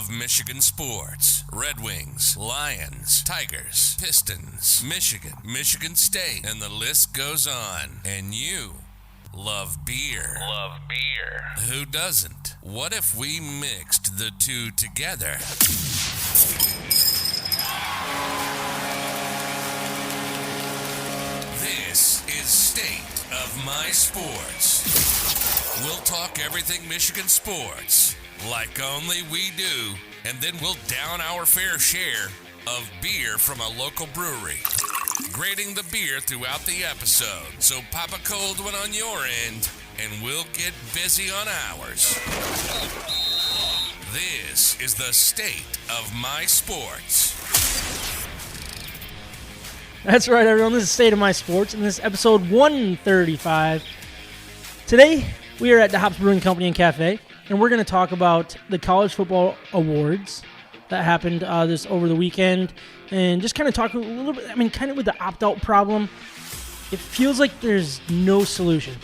of Michigan sports. Red Wings, Lions, Tigers, Pistons, Michigan, Michigan State, and the list goes on. And you love beer. Love beer. Who doesn't? What if we mixed the two together? This is State of My Sports. We'll talk everything Michigan sports, like only we do, and then we'll down our fair share of beer from a local brewery, grading the beer throughout the episode. So pop a cold one on your end, and we'll get busy on ours. This is the State of My Sports. That's right, everyone. This is State of My Sports, and this is episode 135. Today, we are at DeHop's Brewing Company and Cafe, and we're going to talk about the college football awards that happened this over the weekend, and just kind of talk a little bit, kind of with the opt-out problem. It feels like there's no solution,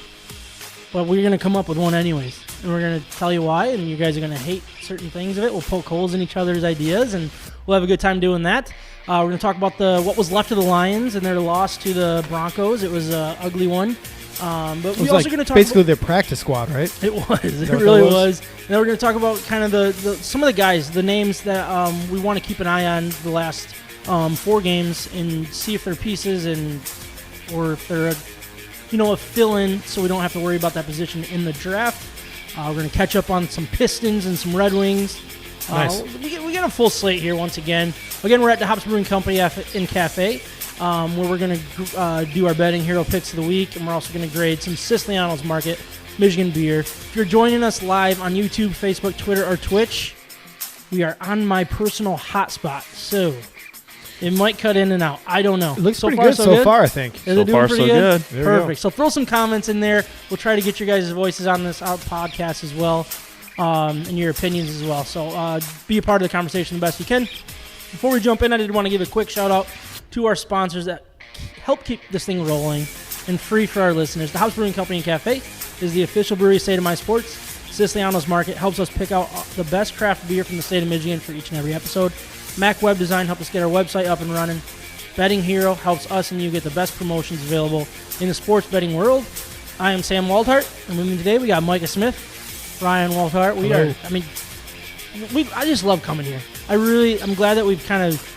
but we're going to come up with one anyways, and we're going to tell you why, and you guys are going to hate certain things of it. We'll poke holes in each other's ideas, and we'll have a good time doing that. We're going to talk about what was left of the Lions and their loss to the Broncos. It was an ugly one. But we're also going to talk basically their practice squad, right? It was. It really was. And then we're going to talk about kind of some of the guys, the names that we want to keep an eye on the last 4 games and see if they're pieces or if they're a fill-in, so we don't have to worry about that position in the draft. We're going to catch up on some Pistons and some Red Wings. Nice. We got a full slate here once again. Again, we're at DeHop's Brewing Company in Cafe, where we're going to do our betting hero picks of the week, and we're also going to grade some Siciliano's Market Michigan beer. If you're joining us live on YouTube, Facebook, Twitter, or Twitch, we are on my personal hotspot, so it might cut in and out. I don't know. It looks pretty good so far, I think. So far, so good. Perfect. So throw some comments in there. We'll try to get your guys' voices on this podcast as well. And your opinions as well. So be a part of the conversation the best you can. Before we jump in, I did want to give a quick shout out to our sponsors that help keep this thing rolling and free for our listeners. The House Brewing Company and Cafe is the official brewery of State of My Sports. Siciliano's Market helps us pick out the best craft beer from the state of Michigan for each and every episode. Mac Web Design helped us get our website up and running. Betting Hero helps us and you get the best promotions available in the sports betting world. I am Sam Waldhart, and with me today we got Micah Smith, Ryan Waldhart. I just love coming here. I'm glad that we've kind of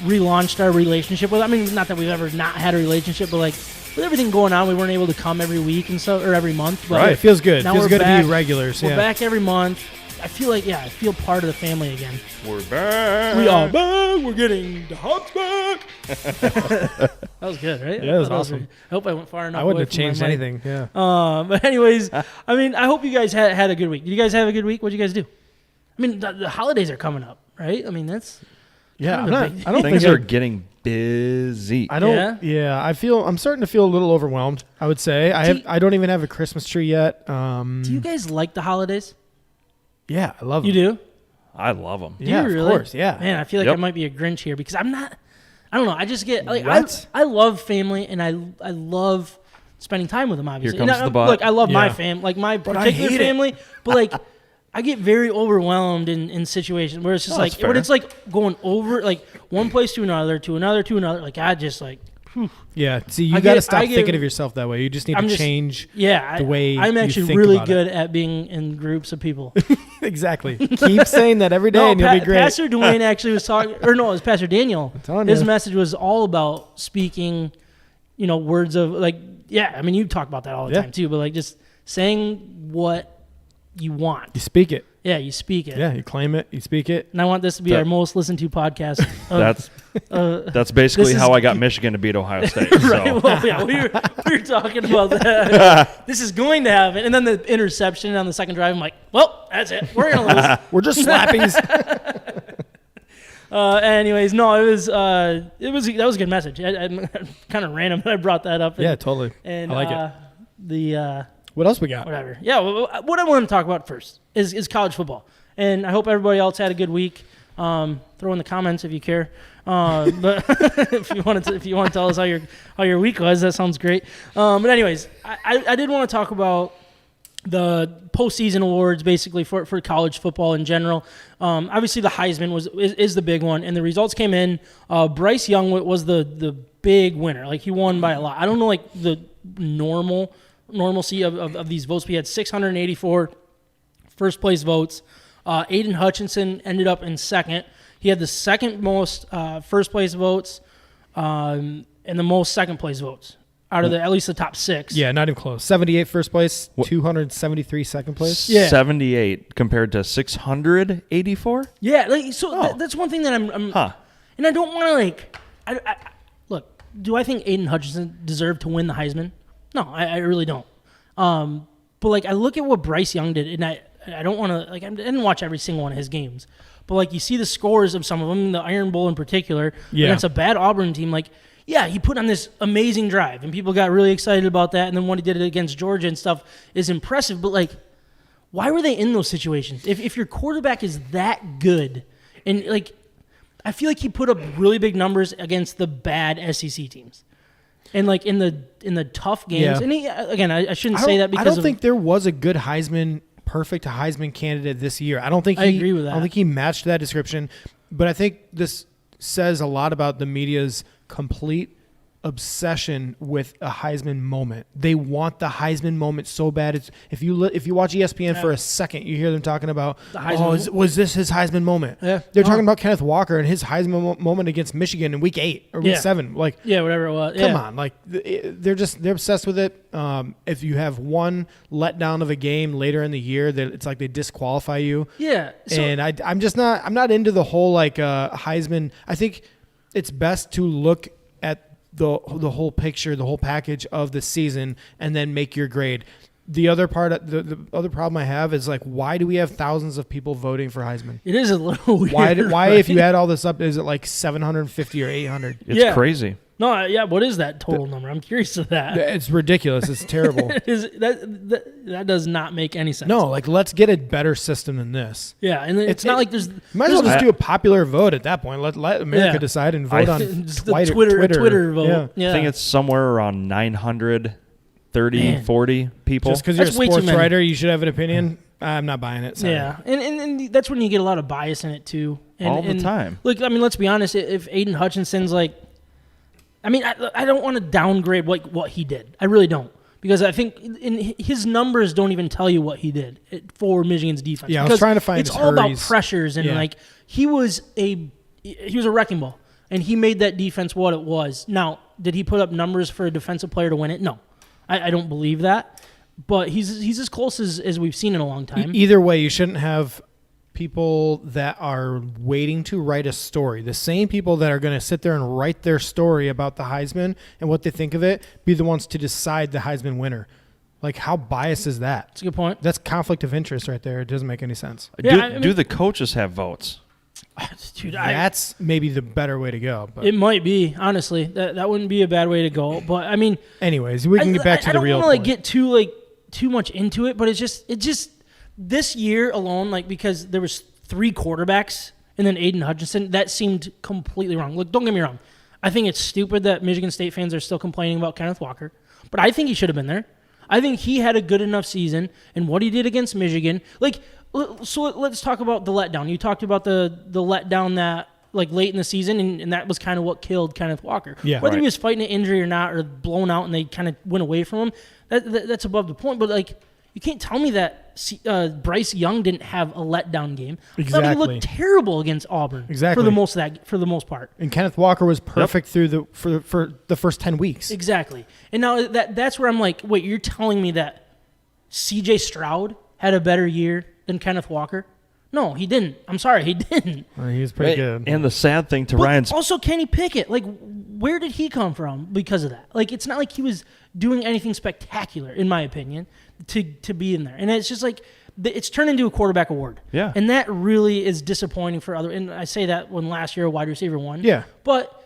relaunched our relationship with. Not that we've ever not had a relationship, but like with everything going on, we weren't able to come every week and so, or every month. But right, it feels good. Now feels good back, to be regulars. We're back every month. I feel part of the family again. We're back. We are back. We're getting the hops back. That was good, right? Yeah, that was awesome. I hope I went far enough. I wouldn't have changed anything. Yeah. But anyways, I hope you guys had a good week. Did you guys have a good week? What did you guys do? The holidays are coming up, right? That's yeah. I don't think they're getting busy. I don't. Yeah, I'm starting to feel a little overwhelmed. I would say I don't even have a Christmas tree yet. Do you guys like the holidays? Yeah, I love them. You do? I love them. Yeah, of course. Yeah. Man, I feel like I might be a Grinch here because I'm not. I don't know. I just get like I love family and I love spending time with them. Obviously, Here comes the butt. Like I love my family, like my particular family, but like I get very overwhelmed in situations where it's just like when it's like going over like one place to another. Like I just like. Yeah, see, you got to stop thinking of yourself that way. You just need to change the way I'm actually you think really about good at being in groups of people. Exactly. Keep saying that every day and you'll be great. Pastor Dwayne actually was talking, or no, it was Pastor Daniel. His message was all about speaking, words of like, you talk about that all the time too, but like just saying what you want. You speak it. Yeah, you speak it. Yeah, you claim it, you speak it. And I want this to be our most listened to podcast. That's basically how I got Michigan to beat Ohio State. Right. So. Well, yeah, we were talking about that. This is going to happen. And then the interception on the second drive, I'm like, well, that's it. We're going to lose. We're just slappies. Anyways, no, that was a good message. I'm kind of random that I brought that up. Yeah, totally. And I like it. What else we got? Whatever. Yeah, what I want to talk about first is college football. And I hope everybody else had a good week. Throw in the comments if you care. But if you want to tell us how your week was, that sounds great. But anyways, I did want to talk about the postseason awards, basically for college football in general. Obviously, the Heisman is the big one, and the results came in. Bryce Young was the big winner. Like, he won by a lot. I don't know, like, the normalcy of these votes. We had 684 first place votes. Aiden Hutchinson ended up in second. He had the second most first place votes and the most second place votes out of at least the top 6. Yeah, not even close. 78 first place, 273 second place. Yeah. 78 compared to 684? Yeah, like, so that's one thing that I'm and I don't want to, like, I look, do I think Aiden Hutchinson deserved to win the Heisman? No, I really don't. But, like, I look at what Bryce Young did, and I don't want to, like, I didn't watch every single one of his games, but, like, you see the scores of some of them, the Iron Bowl in particular, against a bad Auburn team. Like, yeah, he put on this amazing drive, and people got really excited about that, and then when he did it against Georgia and stuff is impressive, but, like, why were they in those situations? If your quarterback is that good, and, like, I feel like he put up really big numbers against the bad SEC teams. And, like, in the tough games, and he, again, I shouldn't say that because I don't think there was a good perfect Heisman candidate this year. I agree with that. I don't think he matched that description, but I think this says a lot about the media's complete obsession with a Heisman moment. They want the Heisman moment so bad. It's if you watch ESPN for a second, you hear them talking about, was this his Heisman moment? Yeah. They're talking about Kenneth Walker and his Heisman moment against Michigan in week 8 or week 7. Like, whatever it was. Come on, like they're obsessed with it. If you have one letdown of a game later in the year, it's like they disqualify you. Yeah. And I'm not into the whole like Heisman. I think it's best to look at the whole picture, the whole package of the season, and then make your grade. The other part, the other problem I have is, like, why do we have thousands of people voting for Heisman? It is a little weird. Why right? If you add all this up, is it like 750 or 800? It's crazy. No, what is that total number? I'm curious of that. It's ridiculous. It's terrible. That does not make any sense. No, like, let's get a better system than this. Yeah, and it's not like there's... Might as well just do a popular vote at that point. Let America decide and vote on Twitter vote. Yeah. I think it's somewhere around 930, 40 people. Just because you're a sports writer, you should have an opinion. I'm not buying it. Sorry. Yeah, and that's when you get a lot of bias in it, too. All the time. Look, I mean, let's be honest. If Aiden Hutchinson's like... I mean, I don't want to downgrade what he did. I really don't. Because I think his numbers don't even tell you what he did for Michigan's defense. Yeah, I was trying to find it's all about pressures. And, like, he was a wrecking ball. And he made that defense what it was. Now, did he put up numbers for a defensive player to win it? No. I don't believe that. But he's as close as we've seen in a long time. Either way, you shouldn't have people that are waiting to write a story, the same people that are going to sit there and write their story about the Heisman and what they think of it, be the ones to decide the Heisman winner. Like, how biased is that? That's a good point. That's conflict of interest right there. It doesn't make any sense. Do the coaches have votes? Dude, that's maybe the better way to go. But it might be, honestly. That wouldn't be a bad way to go. But, I mean... Anyways, we can get back to the real point. I don't want to, like, get too much into it, but it just this year alone, like, because there was 3 quarterbacks and then Aiden Hutchinson, that seemed completely wrong. Look, don't get me wrong. I think it's stupid that Michigan State fans are still complaining about Kenneth Walker, but I think he should have been there. I think he had a good enough season, and what he did against Michigan, like, so let's talk about the letdown. You talked about the letdown that, like, late in the season, and that was kind of what killed Kenneth Walker. Yeah, whether he was fighting an injury or not, or blown out and they kind of went away from him, that's above the point. But, like, you can't tell me that Bryce Young didn't have a letdown game. Exactly. I mean, he looked terrible against Auburn. Exactly. For the most part. And Kenneth Walker was perfect through for the first 10 weeks. Exactly. And now that's where I'm like, wait, you're telling me that C.J. Stroud had a better year than Kenneth Walker? No, he didn't. I'm sorry, he didn't. He was pretty good. And the sad thing to Ryan's... Also, Kenny Pickett, like, where did he come from because of that? Like, it's not like he was doing anything spectacular, in my opinion, to be in there. And it's just like, it's turned into a quarterback award. Yeah. And that really is disappointing for other... And I say that when last year a wide receiver won. Yeah. But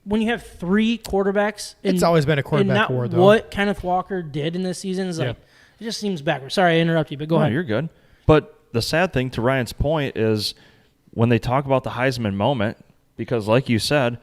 when you have 3 quarterbacks... It's always been a quarterback award, though. What Kenneth Walker did in this season is like... It just seems backwards. Sorry, I interrupted you, but go ahead. You're good. But the sad thing, to Ryan's point, is when they talk about the Heisman moment, because like you said,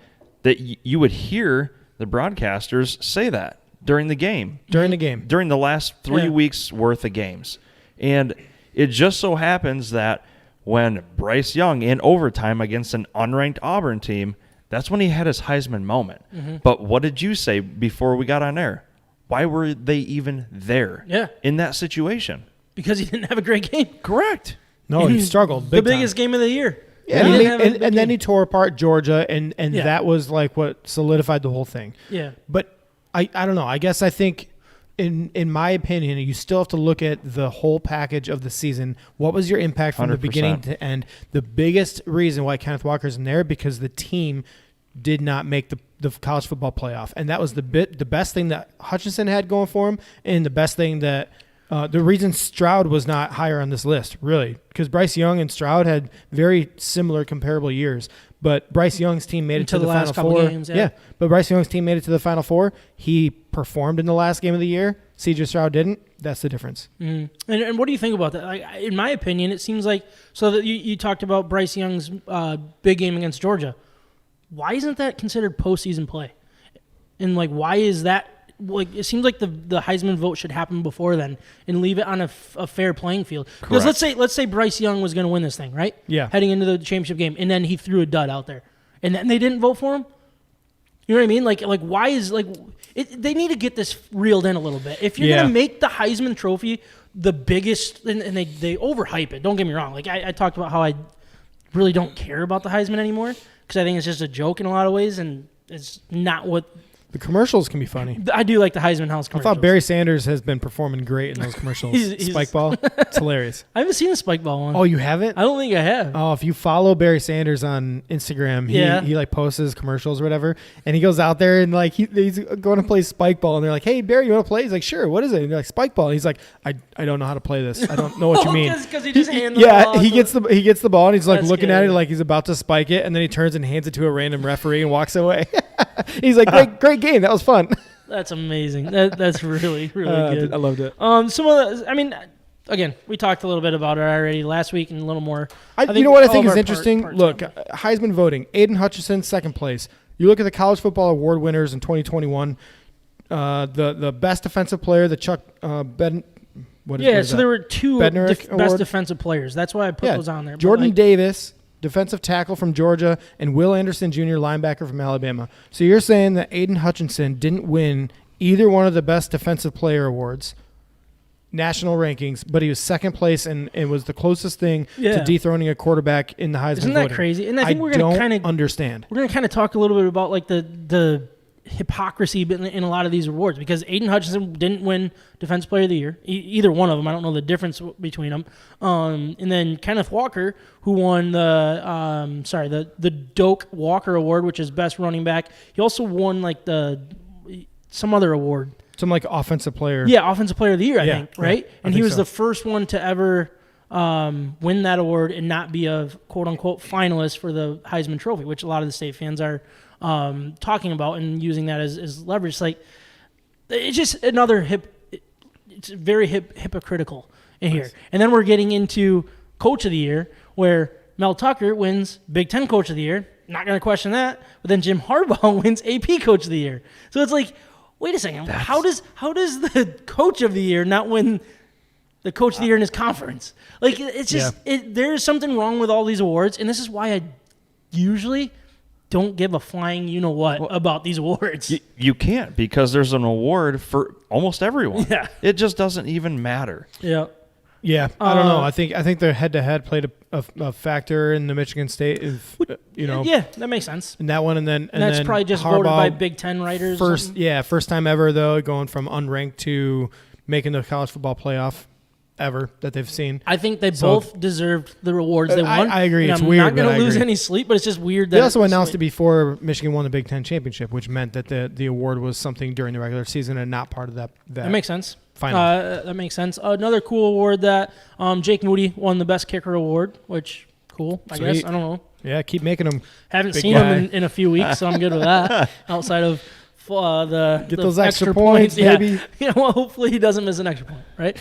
that you would hear the broadcasters say that during the game. During the last 3 weeks worth of games. And it just so happens that when Bryce Young in overtime against an unranked Auburn team, that's when he had his Heisman moment. Mm-hmm. But what did you say before we got on air? Why were they even there in that situation? Because he didn't have a great game. Correct. No, he struggled. The biggest game of the year. Yeah, and then he tore apart Georgia, and that was like what solidified the whole thing. Yeah. But I don't know. I guess I think, in my opinion, you still have to look at the whole package of the season. What was your impact from 100%. The beginning to end? The biggest reason why Kenneth Walker's in there, because the team did not make the college football playoff. And that was the best thing that Hutchinson had going for him, and the best thing that the reason Stroud was not higher on this list, really, because Bryce Young and Stroud had very similar, comparable years. But Bryce Young's team made it to the Final Four. Games, but Bryce Young's team made it to the Final Four. He performed in the last game of the year. C.J. Stroud didn't. That's the difference. Mm. And what do you think about that? Like, in my opinion, it seems like so that you talked about Bryce Young's big game against Georgia. Why isn't that considered postseason play? And like, why is that? Like, it seems like the Heisman vote should happen before then and leave it on a fair playing field. Because let's say Bryce Young was going to win this thing, right? Yeah. Heading into the championship game, and then he threw a dud out there, and then they didn't vote for him. You know what I mean? Like why is they need to get this reeled in a little bit. If you're going to make the Heisman Trophy the biggest, and they overhype it. Don't get me wrong. Like I talked about how I really don't care about the Heisman anymore because I think it's just a joke in a lot of ways, and it's not what. The commercials can be funny. I do like the Heisman House commercials. I thought Barry Sanders has been performing great in those commercials. Spike ball. It's hilarious. I haven't seen the Spike ball one. Oh, you haven't? I don't think I have. Oh, if you follow Barry Sanders on Instagram, he like posts his commercials or whatever, and he goes out there and like he's going to play Spike ball, and they're like, "Hey, Barry, you want to play?" He's like, "Sure." What is it? And they're like, "Spike ball." And he's like, "I don't know how to play this. I don't know what you mean." Because he just hands the ball. Yeah, he gets the ball and he's like looking at it like he's about to spike it, and then he turns and hands it to a random referee and walks away. He's like, great game. That was fun. That's amazing. That's really, really good. I loved it. Some of the, I mean, again, we talked a little bit about it already last week and a little more. You know what I think is interesting? Look, Heisman voting. Aiden Hutchinson, second place. You look at the college football award winners in 2021. The best defensive player, the Chuck Ben. So there were two best defensive players. That's why I put those on there. Jordan Davis, defensive tackle from Georgia, and Will Anderson Jr., linebacker from Alabama. So you're saying that Aiden Hutchinson didn't win either one of the best defensive player awards, national rankings, but he was second place and it was the closest thing to dethroning a quarterback in the Heisman Isn't that voting. crazy? And I think we're going to kind of understand. We're going to kind of talk a little bit about like the hypocrisy in a lot of these awards, because Aiden Hutchinson didn't win Defensive Player of the Year, either one of them. I don't know the difference between them. And then Kenneth Walker, who won the Doak Walker Award, which is Best Running Back. He also won like some other award. Some like Offensive Player. Yeah, Offensive Player of the Year, I think, right? And he was the first one to ever win that award and not be a quote-unquote finalist for the Heisman Trophy, which a lot of the state fans are talking about and using that as leverage. Like, it's just another it's very hypocritical in here. And then we're getting into Coach of the Year, where Mel Tucker wins Big Ten Coach of the Year. Not going to question that. But then Jim Harbaugh wins AP Coach of the Year. So it's like, wait a second. How does the Coach of the Year not win the Coach of the Year in his conference? Like, it's just there's something wrong with all these awards, and this is why I usually don't give a flying you-know-what about these awards. You can't, because there's an award for almost everyone. Yeah. It just doesn't even matter. Yeah. Yeah, I don't know. I think their head-to-head played a factor in the Michigan State. Yeah, that makes sense. And that one, and that's then probably just Harbaugh, voted by Big Ten writers. First time ever though, going from unranked to making the college football playoff ever that they've seen. I think they both deserved the rewards they won. I agree. And it's I'm weird. I'm not going to lose any sleep, but it's just weird that they also announced it before Michigan won the Big Ten championship, which meant that the award was something during the regular season and not part of that. That makes sense. That makes sense. Another cool award that Jake Moody won the Best Kicker award, which cool. I guess I don't know. Yeah, keep making them. Haven't seen him in a few weeks, so I'm good with that. Outside of get those extra points, baby. Yeah. Well, hopefully he doesn't miss an extra point, right?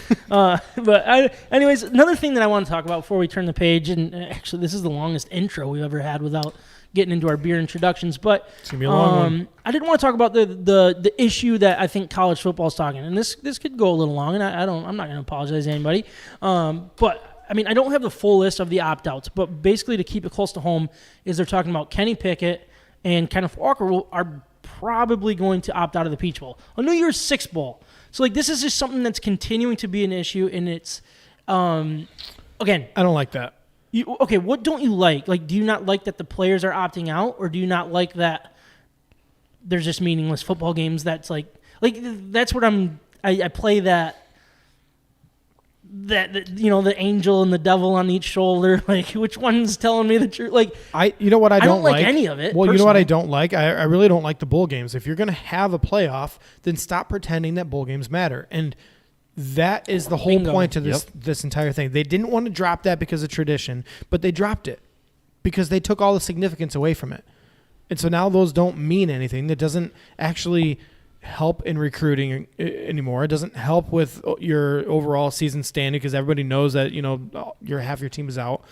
Anyways, another thing that I want to talk about before we turn the page, and actually this is the longest intro we've ever had without getting into our beer introductions. But it's gonna be a long one. I did want to talk about the issue that I think college football is talking, and this could go a little long, and I'm not going to apologize to anybody. But I mean, I don't have the full list of the opt-outs, but basically to keep it close to home is they're talking about Kenny Pickett and Kenneth Walker are probably going to opt out of the Peach Bowl, a New Year's Six Bowl. So like this is just something that's continuing to be an issue, and it's again. I don't like that. Okay, what don't you like? Like, do you not like that the players are opting out, or do you not like that there's just meaningless football games? That's like that's what I play that the angel and the devil on each shoulder. Like, which one's telling me the truth? Like, you know what I don't like any of it. Well, personally. you know what I don't like? I really don't like the bowl games. If you're going to have a playoff, then stop pretending that bowl games matter. And that is the whole point to this entire thing. They didn't want to drop that because of tradition, but they dropped it because they took all the significance away from it. And so now those don't mean anything. That doesn't actually help in recruiting anymore. It doesn't help with your overall season standing because everybody knows that, half your team is out.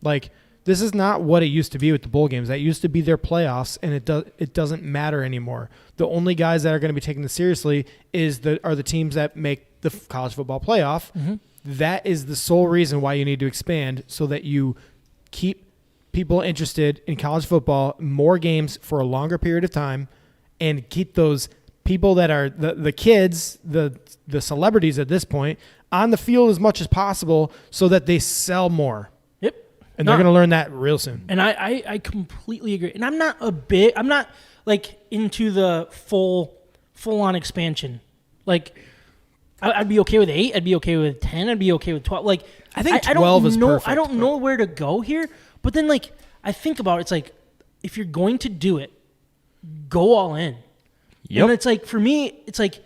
Like, this is not what it used to be with the bowl games. That used to be their playoffs, and it doesn't matter anymore. The only guys that are going to be taking this seriously are the teams that make the college football playoff. Mm-hmm. That is the sole reason why you need to expand, so that you keep people interested in college football, more games for a longer period of time, and keep those people that are the kids, the celebrities at this point, on the field as much as possible so that they sell more. Yep. And they're going to learn that real soon. And I completely agree. And I'm not like into the full-on expansion. Like, I'd be okay with 8. I'd be okay with 10. I'd be okay with 12. Like, I think 12 is perfect. I don't know where to go here. But then, like, I think about it. It's like, if you're going to do it, go all in. Yep. And it's like, for me, it's like,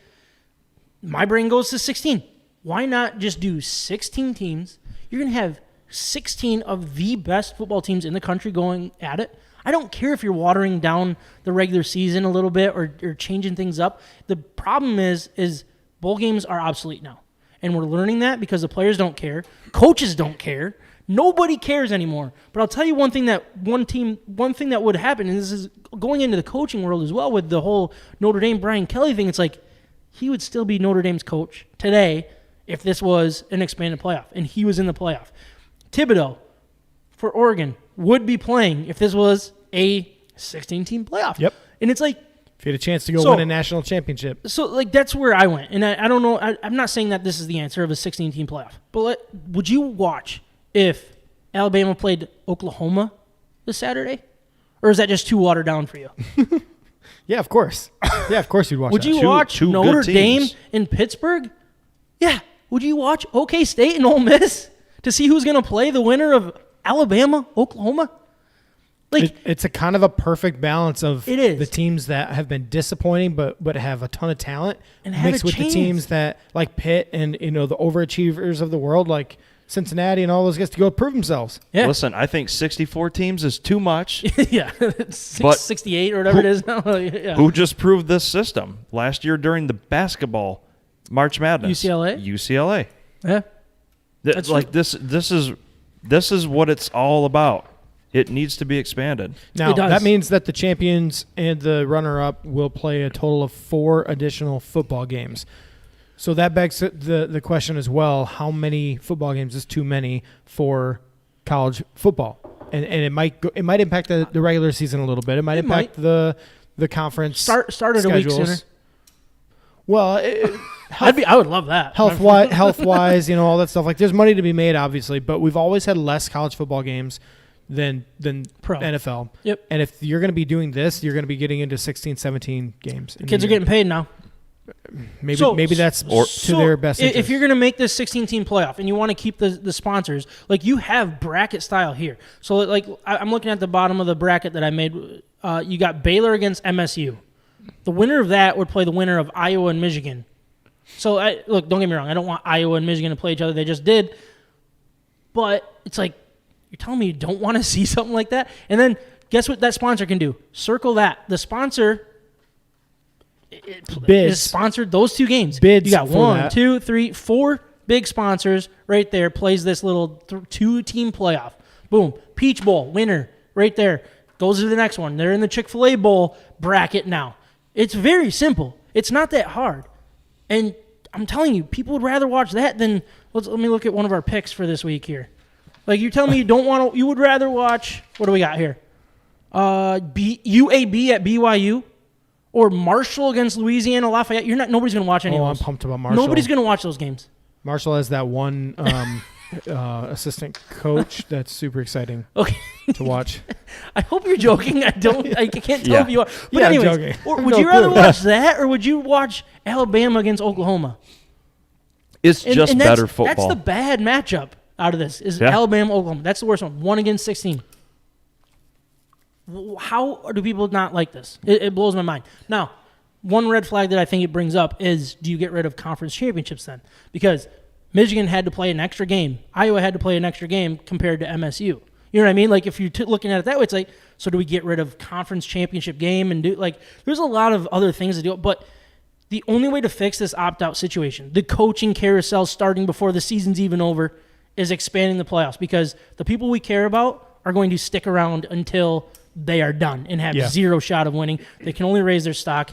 my brain goes to 16. Why not just do 16 teams? You're going to have 16 of the best football teams in the country going at it. I don't care if you're watering down the regular season a little bit or changing things up. The problem is bowl games are obsolete now. And we're learning that because the players don't care. Coaches don't care. Nobody cares anymore. But I'll tell you one thing that would happen, and this is going into the coaching world as well with the whole Notre Dame Brian Kelly thing. It's like he would still be Notre Dame's coach today if this was an expanded playoff and he was in the playoff. Thibodeau for Oregon would be playing if this was a 16-team playoff. Yep. And it's like, if you had a chance to go win a national championship. So, like, that's where I went. And I don't know. I'm not saying that this is the answer of a 16-team playoff. But would you watch if Alabama played Oklahoma this Saturday? Or is that just too watered down for you? Yeah, of course. Yeah, of course you'd watch Would that. you watch Notre Dame in Pittsburgh? Yeah. Would you watch OK State and Ole Miss to see who's going to play the winner of Alabama, Oklahoma? Like, it's a kind of a perfect balance of it is. The teams that have been disappointing but have a ton of talent and mixed with the teams that like Pitt and the overachievers of the world like Cincinnati and all those guys to go prove themselves. Yeah. Listen, I think 64 teams is too much. Yeah, 68 or whatever it is now. Yeah. Who just proved this system last year during the basketball March Madness? UCLA. Yeah, that's like true. This is what it's all about. It needs to be expanded. Now, that means that the champions and the runner-up will play a total of 4 additional football games. So that begs the question as well, how many football games is too many for college football? And it might impact the regular season a little bit. It might impact the conference Start schedules. A week sooner. Well, I would love that. Health-wise, all that stuff. Like, there's money to be made, obviously, but we've always had less college football games than Pro. NFL. Yep. And if you're going to be doing this, you're going to be getting into 16, 17 games. The kids are getting paid now. Maybe that's to their best interest. If you're going to make this 16-team playoff and you want to keep the sponsors, like, you have bracket style here. So, like, I'm looking at the bottom of the bracket that I made. You got Baylor against MSU. The winner of that would play the winner of Iowa and Michigan. So, look, don't get me wrong. I don't want Iowa and Michigan to play each other. They just did. But it's like, you're telling me you don't want to see something like that? And then guess what that sponsor can do? Circle that. The sponsor is sponsored those 2 games. Bids you got for 1, that. 2, 3, 4 big sponsors right there. Plays this little 2-team playoff. Boom. Peach Bowl winner right there. goes to the next one. They're in the Chick-fil-A Bowl bracket now. It's very simple. It's not that hard. And I'm telling you, people would rather watch that than let me look at one of our picks for this week here. Like, you're telling me you would rather watch, what do we got here? UAB at BYU or Marshall against Louisiana Lafayette. Nobody's going to watch any of those. I'm pumped about Marshall. Nobody's going to watch those games. Marshall has that one assistant coach that's super exciting to watch. I hope you're joking. I can't tell if you are. But anyways, I'm joking. Would you rather watch that or would you watch Alabama against Oklahoma? It's just better football. That's the bad matchup out of this is Alabama, Oklahoma. That's the worst one. 1 against 16. How do people not like this? It blows my mind. Now, one red flag that I think it brings up is, do you get rid of conference championships then? Because Michigan had to play an extra game. Iowa had to play an extra game compared to MSU. You know what I mean? Like, if you're looking at it that way, it's like, so do we get rid of conference championship game and do, like, there's a lot of other things to do. But the only way to fix this opt-out situation, the coaching carousel starting before the season's even over, is expanding the playoffs, because the people we care about are going to stick around until they are done and have zero shot of winning. They can only raise their stock.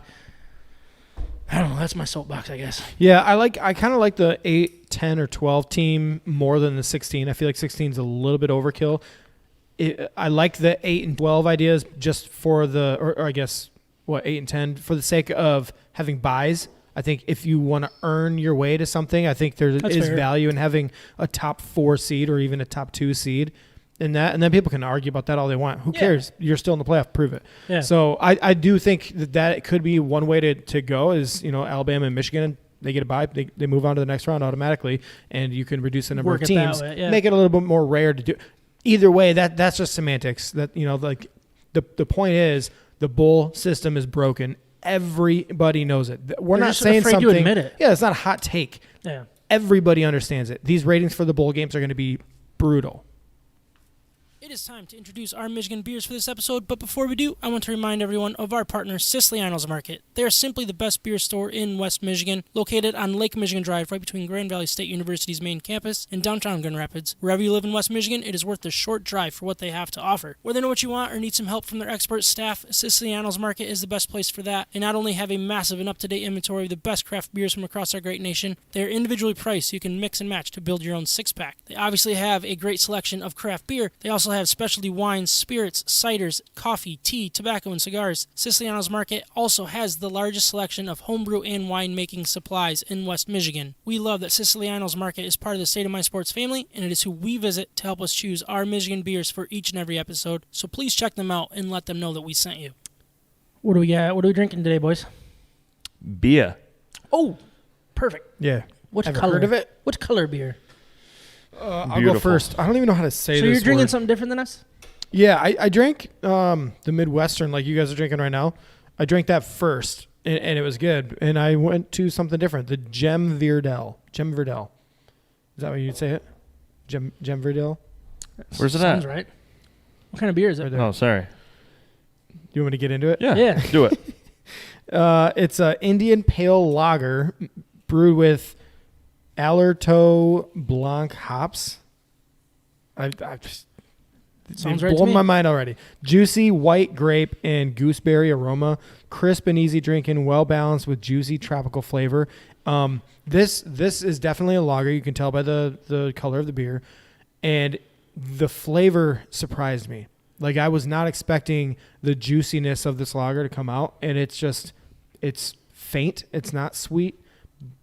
I don't know. That's my soapbox, I guess. Yeah, I kind of like the 8, 10, or 12 team more than the 16. I feel like 16 is a little bit overkill. I like the 8 and 12 ideas just for or I guess, 8 and 10, for the sake of having buys. I think if you want to earn your way to something, I think there is value in having a top 4 seed or even a top 2 seed in that. And then people can argue about that all they want. Who cares? You're still in the playoff. Prove it. Yeah. So I do think that it could be one way to go is, Alabama and Michigan, they get a bye. They move on to the next round automatically, and you can reduce the number of teams. Make it a little bit more rare to do. Either way, that's just semantics. That like the point is the bowl system is broken. Everybody knows it. We're not saying something. To admit it. Yeah, it's not a hot take. Yeah. Everybody understands it. These ratings for the bowl games are going to be brutal. It is time to introduce our Michigan beers for this episode, but before we do, I want to remind everyone of our partner, Siciliano's Market. They are simply the best beer store in West Michigan, located on Lake Michigan Drive, right between Grand Valley State University's main campus and downtown Grand Rapids. Wherever you live in West Michigan, it is worth the short drive for what they have to offer. Whether they know what you want or need some help from their expert staff, Siciliano's Market is the best place for that. They not only have a massive and up-to-date inventory of the best craft beers from across our great nation, they are individually priced so you can mix and match to build your own six-pack. They obviously have a great selection of craft beer. They also have specialty wines, spirits, ciders, coffee, tea, tobacco, and cigars. Siciliano's Market also has the largest selection of homebrew and winemaking supplies in West Michigan. We love that Siciliano's Market is part of the State of My Sports family, and it is who we visit to help us choose our Michigan beers for each and every episode. So please check them out and let them know that we sent you. What do we got? What are we drinking today, boys? Beer. Oh, perfect. Yeah. Which color? Heard of it? Which color beer? I'll go first. I don't even know how to say this. So you're drinking word. Something different than us? Yeah, I drank the Midwestern like you guys are drinking right now. I drank that first, and it was good. And I went to something different, the Gem Verdell. Gem Verdell. Is that what you'd say it? Gem Verdell? Where's it at? Sounds right. What kind of beer is it? Right there. Oh, sorry. You want me to get into it? Yeah. Do it. It's an Indian Pale Lager brewed with Allerto Blanc hops. Sounds right to blown me. my mind already. Juicy white grape and gooseberry aroma, crisp and easy drinking, well balanced with juicy tropical flavor. This is definitely a lager. You can tell by the color of the beer, and the flavor surprised me. Like, I was not expecting the juiciness of this lager to come out, and it's faint. It's not sweet,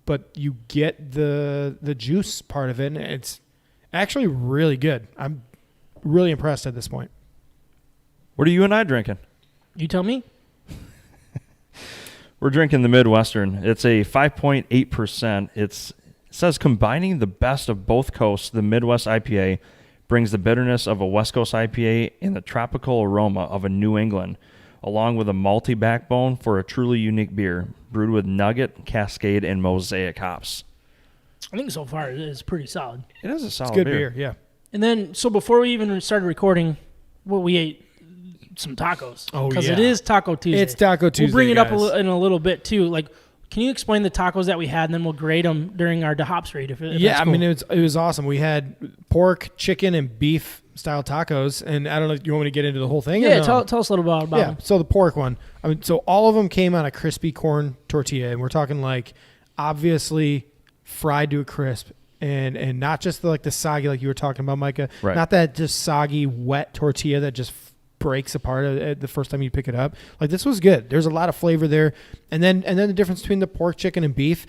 but you get the juice part of it, and it's actually really good. I'm really impressed at this point. What are you and I drinking? You tell me. We're drinking the Midwestern. It's a 5.8%. It says combining the best of both coasts, the Midwest IPA brings the bitterness of a West Coast IPA and the tropical aroma of a New England, along with a malty backbone for a truly unique beer, brewed with Nugget, Cascade, and Mosaic hops. I think so far it is pretty solid. It is a solid It's good beer, yeah. And then, so before we even started recording, we ate some tacos. Oh, because yeah. it is Taco Tuesday. It's Taco Tuesday, We'll bring it guys. up in a little bit, too. Like, can you explain the tacos that we had, and then we'll grade them during our DeHop read? If Yeah, that's I cool. mean, it was awesome. We had pork, chicken, and beef style tacos, and I don't know if you want me to get into the whole thing. Yeah, or no? tell us a little about them. So the pork one. I mean, so all of them came on a crispy corn tortilla, and we're talking like obviously fried to a crisp, and not just the soggy like you were talking about, Micah. Right. Not that just soggy wet tortilla that just breaks apart the first time you pick it up. Like this was good. There's a lot of flavor there, and then the difference between the pork, chicken, and beef.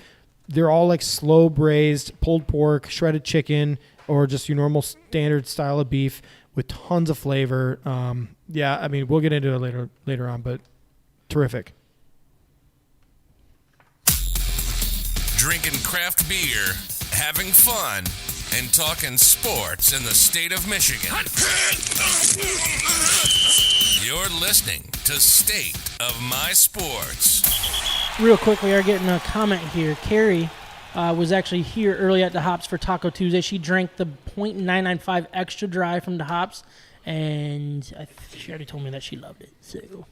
They're all like slow braised, pulled pork, shredded chicken, or just your normal standard style of beef with tons of flavor. I mean, we'll get into it later on, but terrific. Drinking craft beer, having fun, and talking sports in the state of Michigan. You're listening to State of My Sports. Real quick, we are getting a comment here. Carrie was actually here early at DeHop's for Taco Tuesday. She drank the .995 extra dry from DeHop's, and she already told me that she loved it. So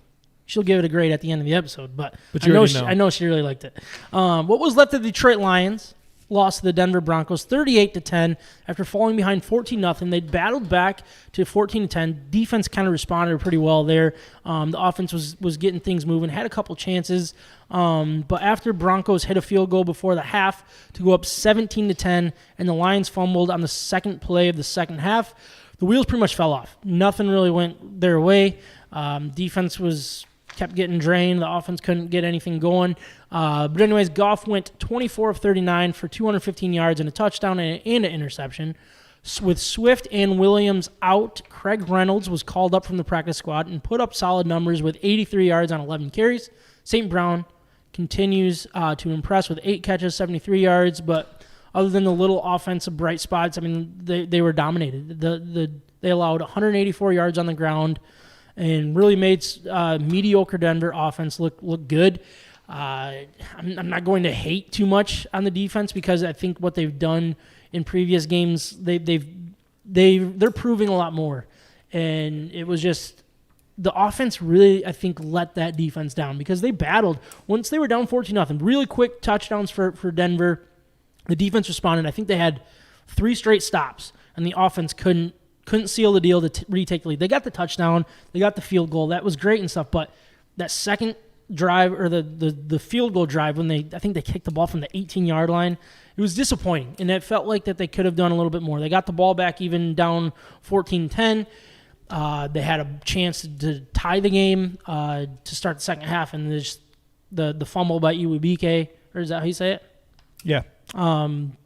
she'll give it a grade at the end of the episode. But I know she really liked it. What was left of the Detroit Lions lost to the Denver Broncos 38-10 after falling behind 14-0. They battled back to 14-10. Defense kind of responded pretty well there. The offense was getting things moving, had a couple chances. But after Broncos hit a field goal before the half to go up 17-10, and the Lions fumbled on the second play of the second half, the wheels pretty much fell off. Nothing really went their way. Defense kept getting drained. The offense couldn't get anything going. But anyways, Goff went 24 of 39 for 215 yards and a touchdown and an interception. With Swift and Williams out, Craig Reynolds was called up from the practice squad and put up solid numbers with 83 yards on 11 carries. St. Brown continues to impress with 8 catches, 73 yards, but other than the little offensive bright spots, I mean, they were dominated. They allowed 184 yards on the ground and really made mediocre Denver offense look good. I'm not going to hate too much on the defense because I think what they've done in previous games, they're proving a lot more. And it was just the offense really, I think, let that defense down because they battled. Once they were down 14-0, really quick touchdowns for Denver. The defense responded. I think they had 3 straight stops, and the offense couldn't seal the deal to retake the lead. They got the touchdown. They got the field goal. That was great and stuff, but that second drive or the field goal drive when I think they kicked the ball from the 18-yard line, it was disappointing, and it felt like that they could have done a little bit more. They got the ball back even down 14-10. They had a chance to tie the game to start the second half, and the fumble by Iwubike, or is that how you say it? Yeah.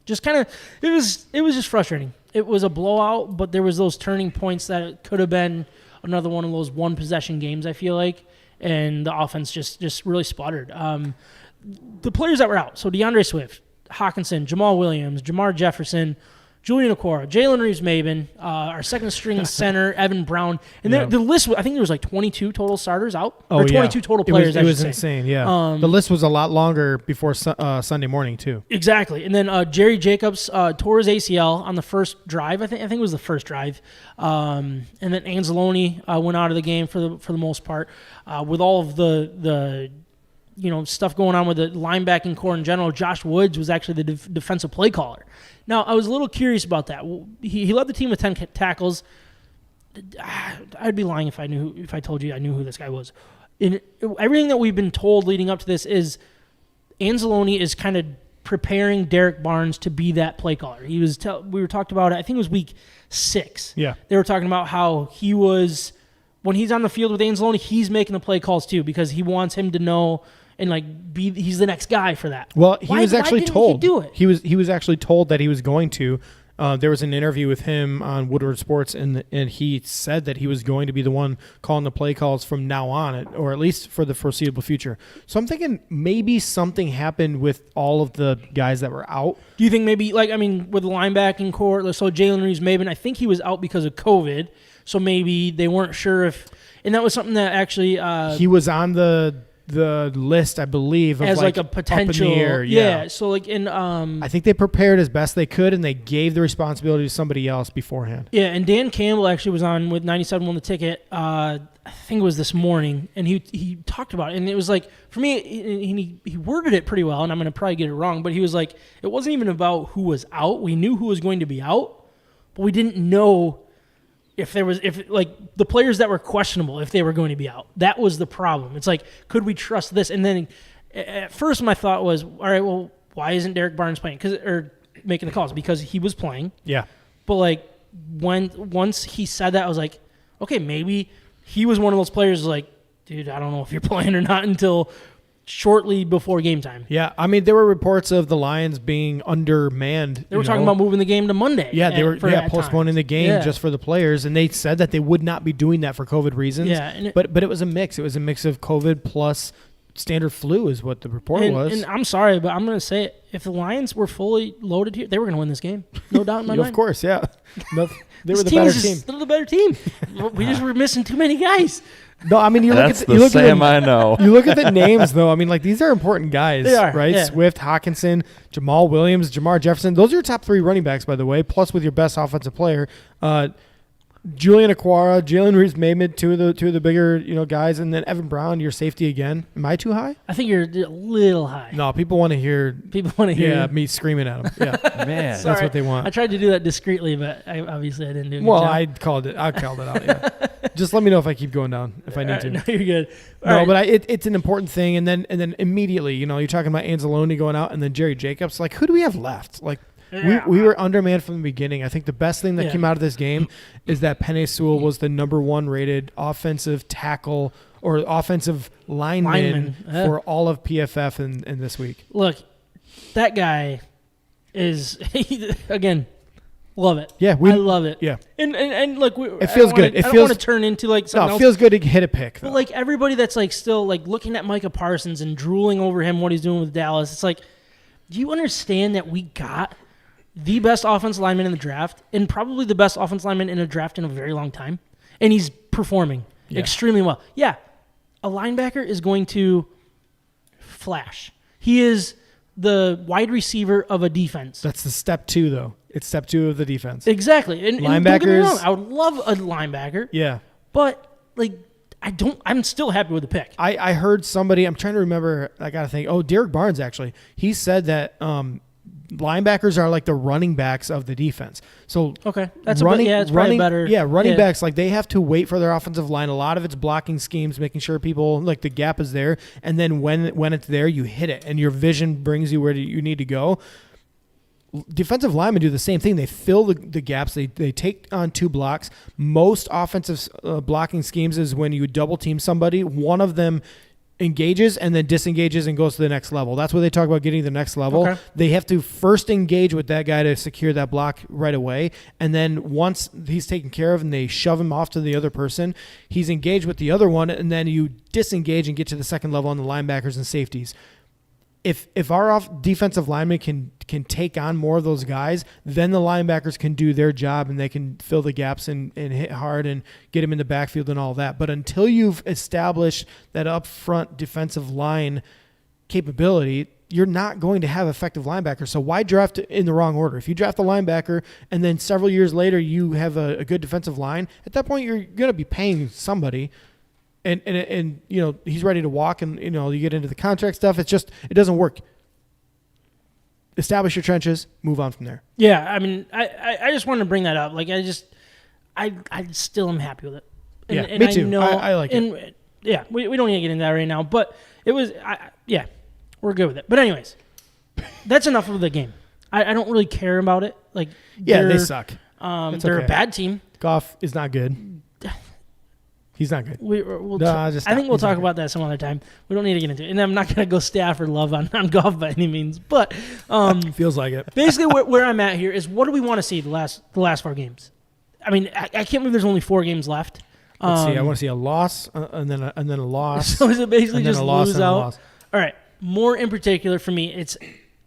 Just kind of, it was just frustrating. It was a blowout, but there was those turning points that it could have been another one of those one-possession games, I feel like, and the offense just really sputtered. The players that were out, so DeAndre Swift, Hawkinson, Jamal Williams, Jamar Jefferson, Julian Okwara, Jalen Reeves-Maybin, our second-string center, Evan Brown. And the list, I think there was like 22 total starters out, or 22 total players, It was insane, yeah. The list was a lot longer before Sunday morning, too. Exactly. And then Jerry Jacobs tore his ACL on the first drive. I think it was the first drive. And then Anzalone went out of the game for the most part. With all of the stuff going on with the linebacking core in general, Josh Woods was actually the defensive play caller. Now, I was a little curious about that. He led the team with 10 tackles. I'd be lying if I told you I knew who this guy was. Everything that we've been told leading up to this is Anzalone is kind of preparing Derek Barnes to be that play caller. We were talking about it, I think it was week 6. Yeah. They were talking about how he was, when he's on the field with Anzalone, he's making the play calls too because he wants him to know and he's the next guy for that. Well, he was actually told. He do it? He was actually told that he was going to. There was an interview with him on Woodward Sports, and he said that he was going to be the one calling the play calls from now on, or at least for the foreseeable future. So I'm thinking maybe something happened with all of the guys that were out. Do you think maybe, with the linebacking core, so Jalen Reeves-Maybin, I think he was out because of COVID, so maybe they weren't sure if, and that was something that actually he was on the list, I believe, of as a potential. Up in the air. Yeah. So I think they prepared as best they could, and they gave the responsibility to somebody else beforehand. Yeah, and Dan Campbell actually was on with 97 Won the Ticket. I think it was this morning, and he talked about it, and it was for me, he worded it pretty well, and I'm going to probably get it wrong, but he was it wasn't even about who was out. We knew who was going to be out, but we didn't know if the players that were questionable, if they were going to be out. That was the problem. It's like, could we trust this? And then at first my thought was, all right, well, why isn't Derek Barnes playing? Or making the calls? Because he was playing. Yeah. But like once he said that, I was like, okay, maybe he was one of those players like, dude, I don't know if you're playing or not until shortly before game time. Yeah, I mean, there were reports of the Lions being undermanned. They were talking about moving the game to Monday. Yeah, they were postponing the game just for the players, and they said that they would not be doing that for COVID reasons. Yeah, but it was a mix. It was a mix of COVID plus standard flu is what the report was. And I'm sorry, but I'm going to say it. If the Lions were fully loaded here, they were going to win this game. No doubt in my mind. Of course, yeah. They were the better team. They're the better team. We just were missing too many guys. No, I mean, you look at the names, though. I mean, like, these are important guys, right? Yeah. Swift, Hawkinson, Jamal Williams, Jamar Jefferson. Those are your top 3 running backs, by the way, plus with your best offensive player. Julian Aquara, Jalen Reeves-Maymid, two of the bigger guys, and then Evan Brown, your safety again. Am I too high? I think you're a little high. No, people want to hear. Me screaming at them. Yeah, man, that's what they want. I tried to do that discreetly, but obviously I didn't do it. Well, I called it out. Yeah. Just let me know if I keep going down if I need to. No, you're good. But it's an important thing, and then immediately, you're talking about Anzalone going out, and then Jerry Jacobs. Like, who do we have left? Like. Yeah. We were undermanned from the beginning. I think the best thing that came out of this game is that Penei Sewell was the number 1 rated offensive tackle or offensive lineman for all of PFF in this week. Look, that guy is, again, love it. Yeah, I love it. Yeah. And look, it feels good. I don't want to turn into like something else. It feels good to hit a pick. Though. But like everybody that's like still like looking at Micah Parsons and drooling over him, what he's doing with Dallas, it's like, do you understand that we got the best offensive lineman in the draft and probably the best offensive lineman in a draft in a very long time, and he's performing extremely well. Yeah, a linebacker is going to flash. He is the wide receiver of a defense. That's the step 2, though. It's step 2 of the defense. Exactly. And don't get me wrong, I would love a linebacker. Yeah. But, like, I'm still happy with the pick. I heard somebody, I'm trying to remember, I got to think, Derek Barnes, actually. He said that linebackers are like the running backs of the defense. So okay, it's probably better. Yeah, running backs, like they have to wait for their offensive line. A lot of it's blocking schemes, making sure people like the gap is there, and then when it's there, you hit it, and your vision brings you where you need to go. Defensive linemen do the same thing. They fill the gaps. They take on 2 blocks. Most offensive blocking schemes is when you double team somebody. One of them engages and then disengages and goes to the next level. That's what they talk about, getting to the next level. Okay. They have to first engage with that guy to secure that block right away. And then once he's taken care of and they shove him off to the other person, he's engaged with the other one, and then you disengage and get to the second level on the linebackers and safeties. If our defensive linemen can take on more of those guys, then the linebackers can do their job and they can fill the gaps and hit hard and get them in the backfield and all that. But until you've established that up front defensive line capability, you're not going to have effective linebackers. So why draft in the wrong order? If you draft a linebacker and then several years later you have a good defensive line, at that point you're going to be paying somebody. And he's ready to walk, and you get into the contract stuff. It doesn't work. Establish your trenches, move on from there. Yeah, I mean, I just wanted to bring that up. Like, I still am happy with it. And me too. I like it. Yeah, we don't need to get into that right now, but it was we're good with it. But anyways, that's enough of the game. I don't really care about it. Like, they suck. They're a bad team. Goff is not good. He's not good. I think we'll talk about that some other time. We don't need to get into it. And I'm not going to go Stafford love on Goff by any means. But feels like it. Basically, where I'm at here is, what do we want to see the last 4 games? I mean, I can't believe there's only 4 games left. Let's see. I want to see a loss and then a loss. So is it basically just a loss lose and out? A loss. All right. More in particular for me, it's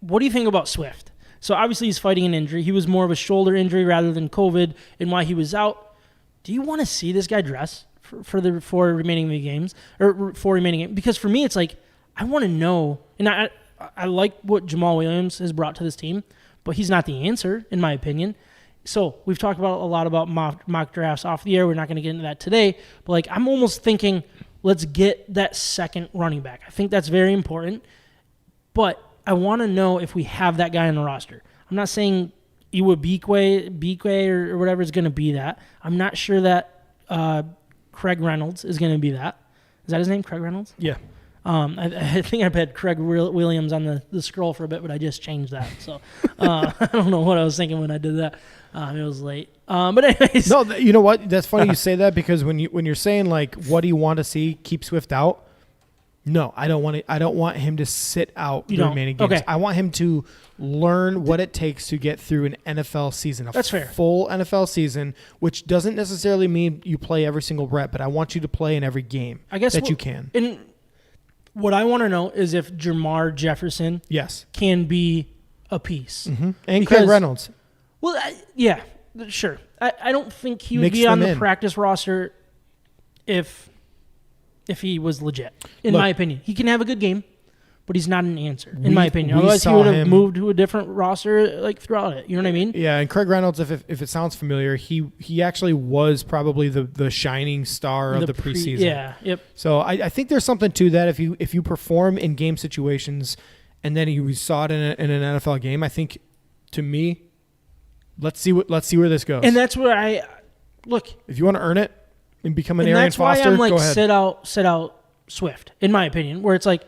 what do you think about Swift? So obviously he's fighting an injury. He was more of a shoulder injury rather than COVID, and why he was out. Do you want to see this guy dress for the 4 remaining games, or 4 remaining games? Because for me, it's like, I want to know, and I like what Jamal Williams has brought to this team, but he's not the answer, in my opinion. So we've talked about a lot about mock drafts off the air. We're not going to get into that today, but like, I'm almost thinking, let's get that second running back. I think that's very important, but I want to know if we have that guy on the roster. I'm not saying Iwabikwe or whatever is going to be that. I'm not sure that Craig Reynolds is going to be that. Is that his name, Craig Reynolds? Yeah. I think I've had Craig Williams on the scroll for a bit, but I just changed that. So I don't know what I was thinking when I did that. It was late. But anyways. No, you know what? That's funny you say that because when you're saying like, what do you want to see keep Swift out? No, I don't want him to sit out the remaining games. Okay. I want him to learn what it takes to get through an NFL season, That's fair. Full NFL season, which doesn't necessarily mean you play every single rep, but I want you to play in every game that you can. And what I want to know is if Jamar Jefferson can be a piece. Mm-hmm. And Craig Reynolds. Well, yeah, sure. I don't think he would be on the practice roster if he was legit, in my opinion. He can have a good game, but he's not an answer, in my opinion. Otherwise, he would have moved to a different roster like throughout it. You know what I mean? Yeah, and Craig Reynolds, if it sounds familiar, he actually was probably the shining star of the preseason. Yeah, yep. So I think there's something to that. If you perform in game situations and then we saw it in an NFL game, I think, to me, let's see where this goes. And that's where I look. If you want to earn it and become an Arian Foster, go ahead. That's why I'm like sit out Swift, in my opinion, where it's like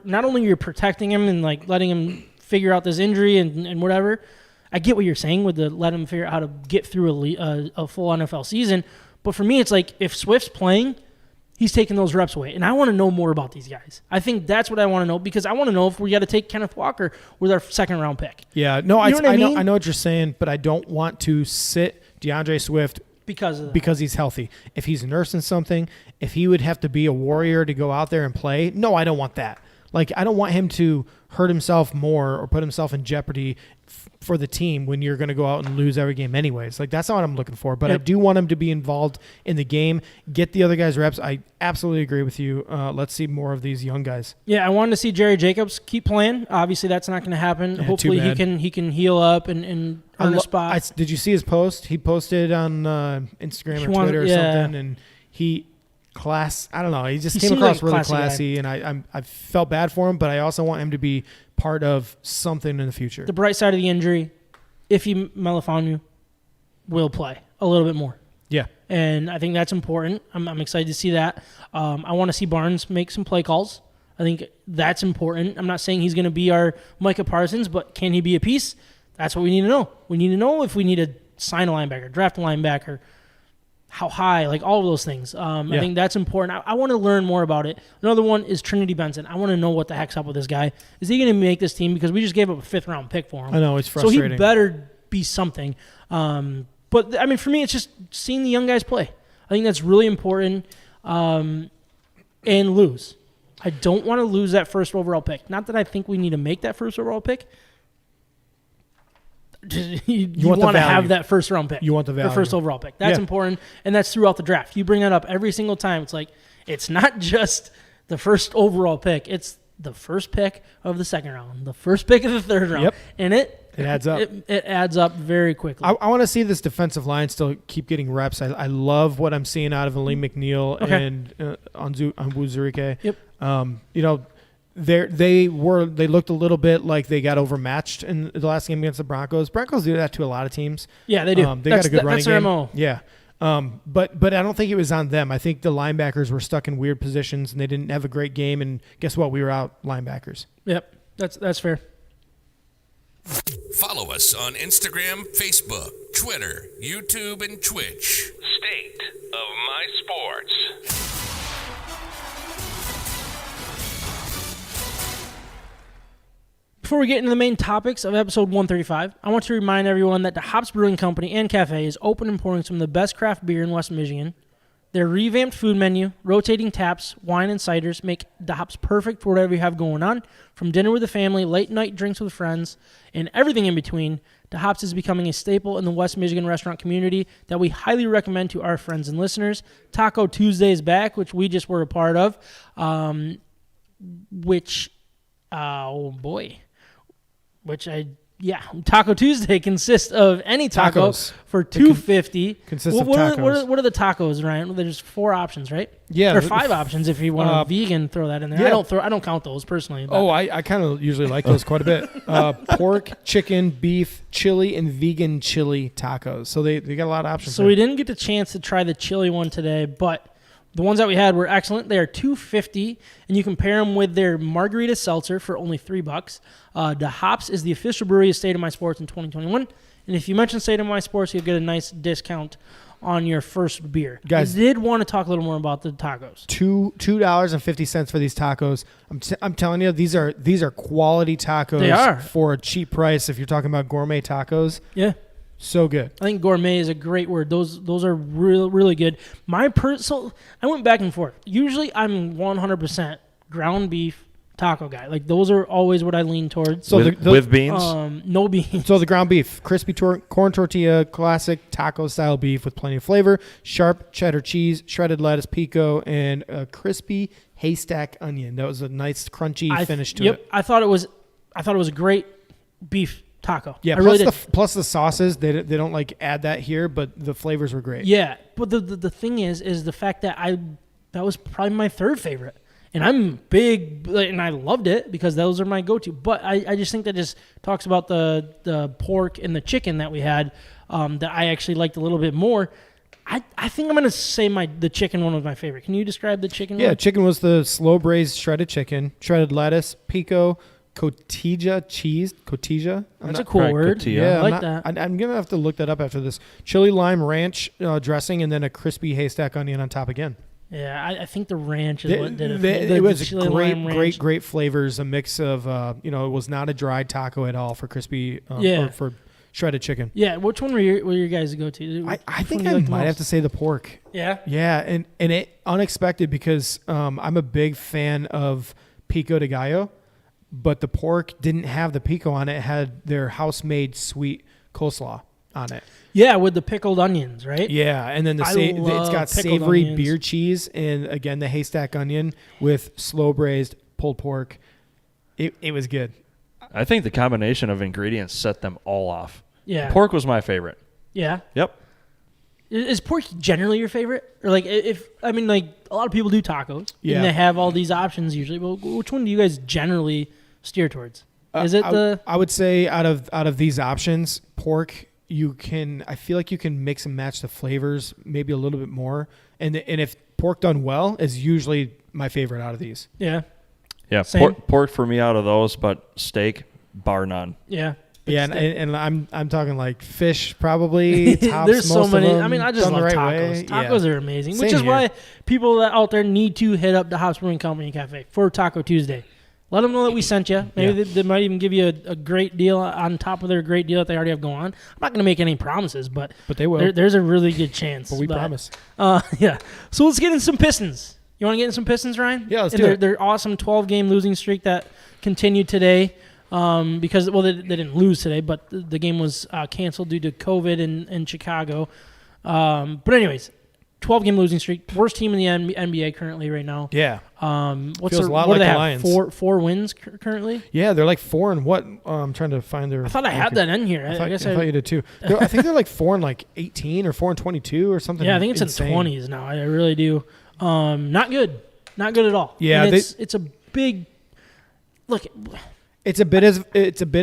not only you're protecting him and like letting him figure out this injury and whatever. I get what you're saying with the let him figure out how to get through a full NFL season, but for me, it's like if Swift's playing, he's taking those reps away, and I want to know more about these guys. I think that's what I want to know because I want to know if we got to take Kenneth Walker with our second round pick. Yeah, no, I know what you're saying, but I don't want to sit DeAndre Swift because he's healthy. If he's nursing something, if he would have to be a warrior to go out there and play, no, I don't want that. Like, I don't want him to hurt himself more or put himself in jeopardy for the team when you're going to go out and lose every game anyways. Like, that's not what I'm looking for. But I do want him to be involved in the game, get the other guys reps. I absolutely agree with you. Let's see more of these young guys. Yeah, I wanted to see Jerry Jacobs keep playing. Obviously, that's not going to happen. Yeah, hopefully, he can heal up and earn a spot. Did you see his post? He posted on Instagram or Twitter or something, and he I don't know. He just came across really classy, and I felt bad for him, but I also want him to be part of something in the future. The bright side of the injury, Ify Melifonwu will play a little bit more. Yeah. And I think that's important. I'm excited to see that. I want to see Barnes make some play calls. I think that's important. I'm not saying he's going to be our Micah Parsons, but can he be a piece? That's what we need to know. We need to know if we need to sign a linebacker, draft a linebacker, how high, like all of those things. I think that's important. I want to learn more about it. Another one is Trinity Benson. I want to know what the heck's up with this guy. Is he going to make this team? Because we just gave up a 5th-round pick for him. I know, it's frustrating. So he better be something. But, I mean, for me, it's just seeing the young guys play. I think that's really important. And lose. I don't want to lose that first overall pick. Not that I think we need to make that first overall pick. You want to have that first round pick. You want the value. The first overall pick. That's important, and that's throughout the draft. You bring that up every single time. It's like it's not just the first overall pick. It's the first pick of the second round, the first pick of the third round. Yep. And it adds up. It adds up very quickly. I want to see this defensive line still keep getting reps. I love what I'm seeing out of Aleem McNeil and Onwuzurike. Yep. They looked a little bit like they got overmatched in the last game against the Broncos. Broncos do that to a lot of teams. Yeah, they do. They got a good running game. That's their MO. Yeah. But I don't think it was on them. I think the linebackers were stuck in weird positions and they didn't have a great game. And guess what? We were out linebackers. Yep, that's fair. Follow us on Instagram, Facebook, Twitter, YouTube, and Twitch. State of My Sports. Before we get into the main topics of episode 135, I want to remind everyone that DeHop's Brewing Company and Cafe is open and pouring some of the best craft beer in West Michigan. Their revamped food menu, rotating taps, wine, and ciders make DeHop's perfect for whatever you have going on. From dinner with the family, late night drinks with friends, and everything in between, DeHop's is becoming a staple in the West Michigan restaurant community that we highly recommend to our friends and listeners. Taco Tuesday is back, which we just were a part of, which I Taco Tuesday consists of any taco Tacos. for $2.50. Consists of tacos. What are the tacos, Ryan? There's 4 options, right? Yeah, or 5 options if you want vegan. Throw that in there. Yeah. I don't count those personally. But. Oh, I kind of usually like those quite a bit. Pork, chicken, beef, chili, and vegan chili tacos. So they got a lot of options. So we didn't get the chance to try the chili one today, but the ones that we had were excellent. They are $2.50, and you can pair them with their margarita seltzer for only $3. DeHop's is the official brewery of State of My Sports in 2021, and if you mention State of My Sports, you'll get a nice discount on your first beer. Guys, I did want to talk a little more about the tacos. $2.50 for these tacos. I'm telling you, these are quality tacos. They are. For a cheap price. If you're talking about gourmet tacos, Yeah. so good. I think gourmet is a great word. Those are really good. So I went back and forth. Usually I'm 100% ground beef taco guy. Like those are always what I lean towards. So with beans? No beans. So the ground beef, crispy corn tortilla, classic taco style beef with plenty of flavor, sharp cheddar cheese, shredded lettuce, pico, and a crispy haystack onion. That was a nice crunchy finish to it. I thought it was a great beef taco. Yeah, I really did. Plus the sauces, they don't like add that here, but the flavors were great. Yeah, but the thing is the fact that that was probably my third favorite. And I'm big, and I loved it because those are my go-to. But I just think that just talks about the pork and the chicken that we had that I actually liked a little bit more. I think I'm going to say the chicken one was my favorite. Can you describe the chicken one? Yeah, chicken was the slow braised shredded chicken, shredded lettuce, pico, cotija cheese. Cotija? That's a cool word. Cotija. Yeah, I like that. I'm going to have to look that up after this. Chili lime ranch dressing, and then a crispy haystack onion on top again. Yeah, I think the ranch is what did it. It was great flavors. A mix of, it was not a dry taco at all for crispy, or for shredded chicken. Yeah, which one were your guys go to? I think I might have to say the pork. Yeah? Yeah, and it unexpected because I'm a big fan of pico de gallo, but the pork didn't have the pico on it. It had their house-made sweet coleslaw on it. Yeah, with the pickled onions, right? Yeah, and then it's got savory beer cheese and, again, the haystack onion with slow-braised pulled pork. It was good. I think the combination of ingredients set them all off. Yeah. Pork was my favorite. Yeah. Yep. Is pork generally your favorite? Or a lot of people do tacos. Yeah. And they have all these options usually. Well, which one do you guys generally steer towards? Is it I would say out of these options, pork. I feel like you can mix and match the flavors maybe a little bit more, and if pork done well is usually my favorite out of these. Yeah. Yeah, pork for me out of those, but steak bar none. Yeah. Yeah, and I'm talking like fish probably. Tops There's so many. I I just love tacos. Tacos are amazing, which is why people out there need to hit up the DeHop Brewing Company Cafe for Taco Tuesday. Let them know that we sent you. Maybe they might even give you a great deal on top of their great deal that they already have going on. I'm not going to make any promises, but they will. There's a really good chance. But we promise. Yeah. So let's get in some Pistons. You want to get in some Pistons, Ryan? Yeah, let's do it. Their awesome 12-game losing streak that continued today because they didn't lose today, but the game was canceled due to COVID in Chicago. But anyways, 12-game losing streak. Worst team in the NBA currently right now. Yeah. What do they have? Lions. Four wins currently? Yeah, they're like 4 and what? I'm trying to find their. I thought I had that in here. I thought you did too. I think they're like 4 and 18 or 4 and 22 or something. Yeah, I think it's insane. in the 20s now. I really do. Not good. Not good at all. Yeah, it's a big look. It's a bit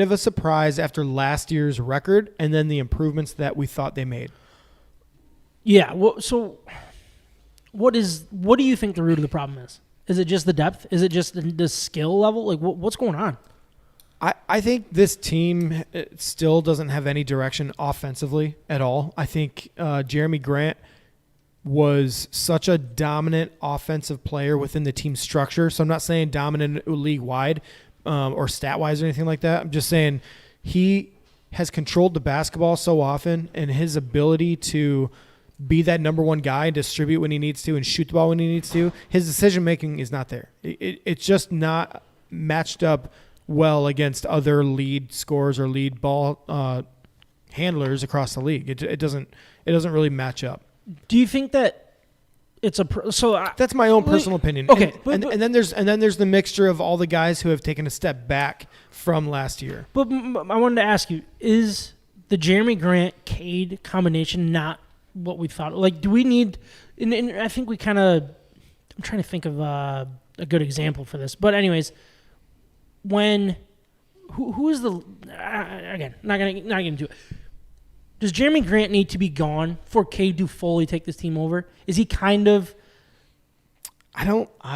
of a surprise after last year's record and then the improvements that we thought they made. Yeah. So, what do you think the root of the problem is? Is it just the depth? Is it just the skill level? Like, what's going on? I think this team still doesn't have any direction offensively at all. I think Jeremy Grant was such a dominant offensive player within the team structure. So I'm not saying dominant league-wide or stat-wise or anything like that. I'm just saying he has controlled the basketball so often, and his ability to be that number one guy and distribute when he needs to and shoot the ball when he needs to, his decision-making is not there. It's just not matched up well against other lead scorers or lead ball handlers across the league. It doesn't really match up. Do you think that that's my own personal opinion. Okay, and then there's the mixture of all the guys who have taken a step back from last year. But I wanted to ask you: is the Jeremy Grant Cade combination not what we thought? Like, do we need? And I think we kind of. I'm trying to think of a good example for this. But anyways, who is the again? Not gonna get into it. Does Jeremy Grant need to be gone for Cade to fully take this team over? Is he kind of? I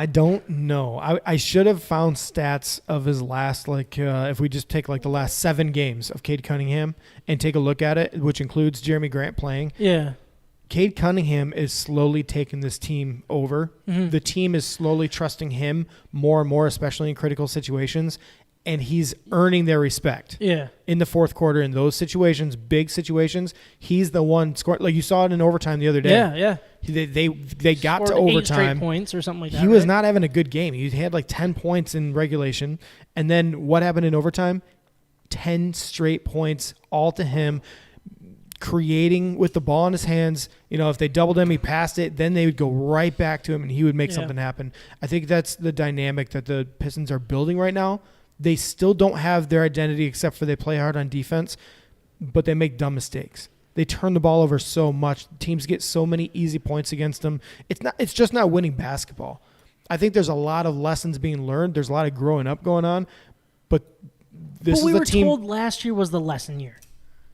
don't know. I should have found stats of his last, if we just take the last 7 games of Cade Cunningham and take a look at it, which includes Jeremy Grant playing. Yeah. Cade Cunningham is slowly taking this team over. Mm-hmm. The team is slowly trusting him more and more, especially in critical situations. And he's earning their respect. Yeah. In the fourth quarter, in those situations, big situations, he's the one scoring. Like you saw it in overtime the other day. Yeah. They got to overtime. 8 straight points or something like that. He was not having a good game. He had 10 points in regulation, and then what happened in overtime? 10 straight points, all to him. Creating with the ball in his hands. If they doubled him, he passed it. Then they would go right back to him, and he would make something happen. I think that's the dynamic that the Pistons are building right now. They still don't have their identity except for they play hard on defense, but they make dumb mistakes. They turn the ball over so much. Teams get so many easy points against them. It's just not winning basketball. I think there's a lot of lessons being learned. There's a lot of growing up going on, but this is the team. We were told last year was the lesson year.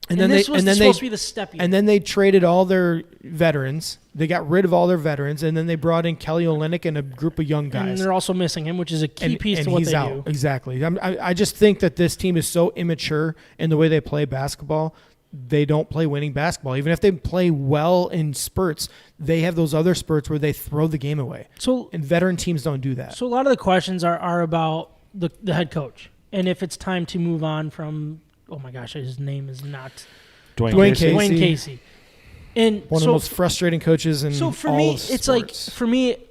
And then this was supposed to be the step year. And then they traded all their veterans. They got rid of all their veterans, and then they brought in Kelly Olynyk and a group of young guys. And they're also missing him, which is a key piece to what they do. Exactly. I just think that this team is so immature in the way they play basketball. They don't play winning basketball. Even if they play well in spurts, they have those other spurts where they throw the game away. And veteran teams don't do that. So a lot of the questions are about the head coach and if it's time to move on from – oh my gosh, his name is not Dwayne Casey. Dwayne Casey. And one of the most frustrating coaches in all of sports. So for me, it's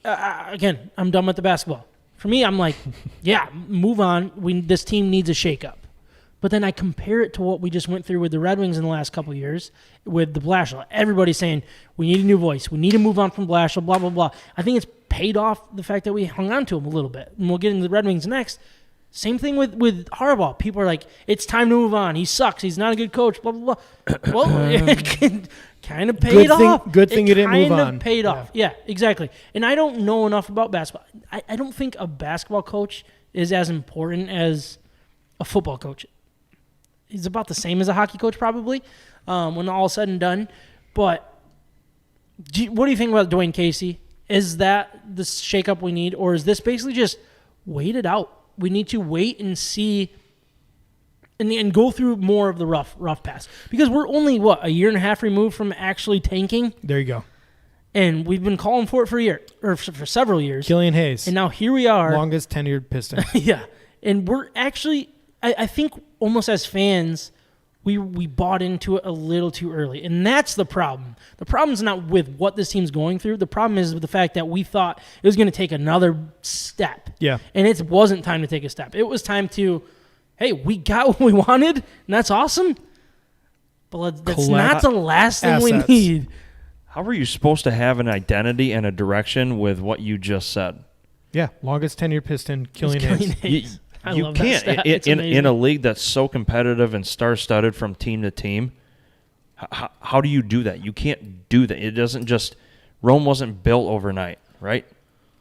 like, again, I'm done with the basketball. For me, I'm like, yeah, move on. This team needs a shakeup. But then I compare it to what we just went through with the Red Wings in the last couple of years with the Blashill. Everybody's saying, we need a new voice. We need to move on from Blashill, blah, blah, blah. I think it's paid off the fact that we hung on to him a little bit. And we'll get into the Red Wings next. Same thing with Harbaugh. People are like, it's time to move on. He sucks. He's not a good coach, blah, blah, blah. Well, it kind of paid off. Good thing you didn't move on. Kind of paid off. Yeah, exactly. And I don't know enough about basketball. I don't think a basketball coach is as important as a football coach. He's about the same as a hockey coach probably when all is said and done. But what do you think about Dwayne Casey? Is that the shakeup we need, or is this basically just wait it out? We need to wait and see and go through more of the rough pass. Because we're only, a year and a half removed from actually tanking? There you go. And we've been calling for it for a year, or for several years. Killian Hayes. And now here we are. Longest tenured Piston. Yeah. And we're actually, I think almost as fans, we bought into it a little too early. And that's the problem. The problem's not with what this team's going through. The problem is with the fact that we thought it was going to take another step. Yeah. And it wasn't time to take a step. It was time to, hey, we got what we wanted, and that's awesome. But that's not the last thing we need. How are you supposed to have an identity and a direction with what you just said? Yeah, longest tenured Piston, Killian Hayes. You can't in a league that's so competitive and star-studded from team to team. How do you do that? You can't do that. It doesn't just Rome wasn't built overnight, right?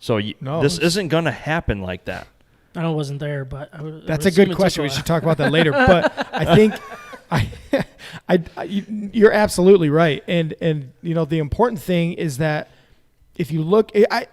So this isn't going to happen like that. I know I wasn't there, but that's a good question. We should talk about that later. But I think you're absolutely right. And the important thing is that if you look,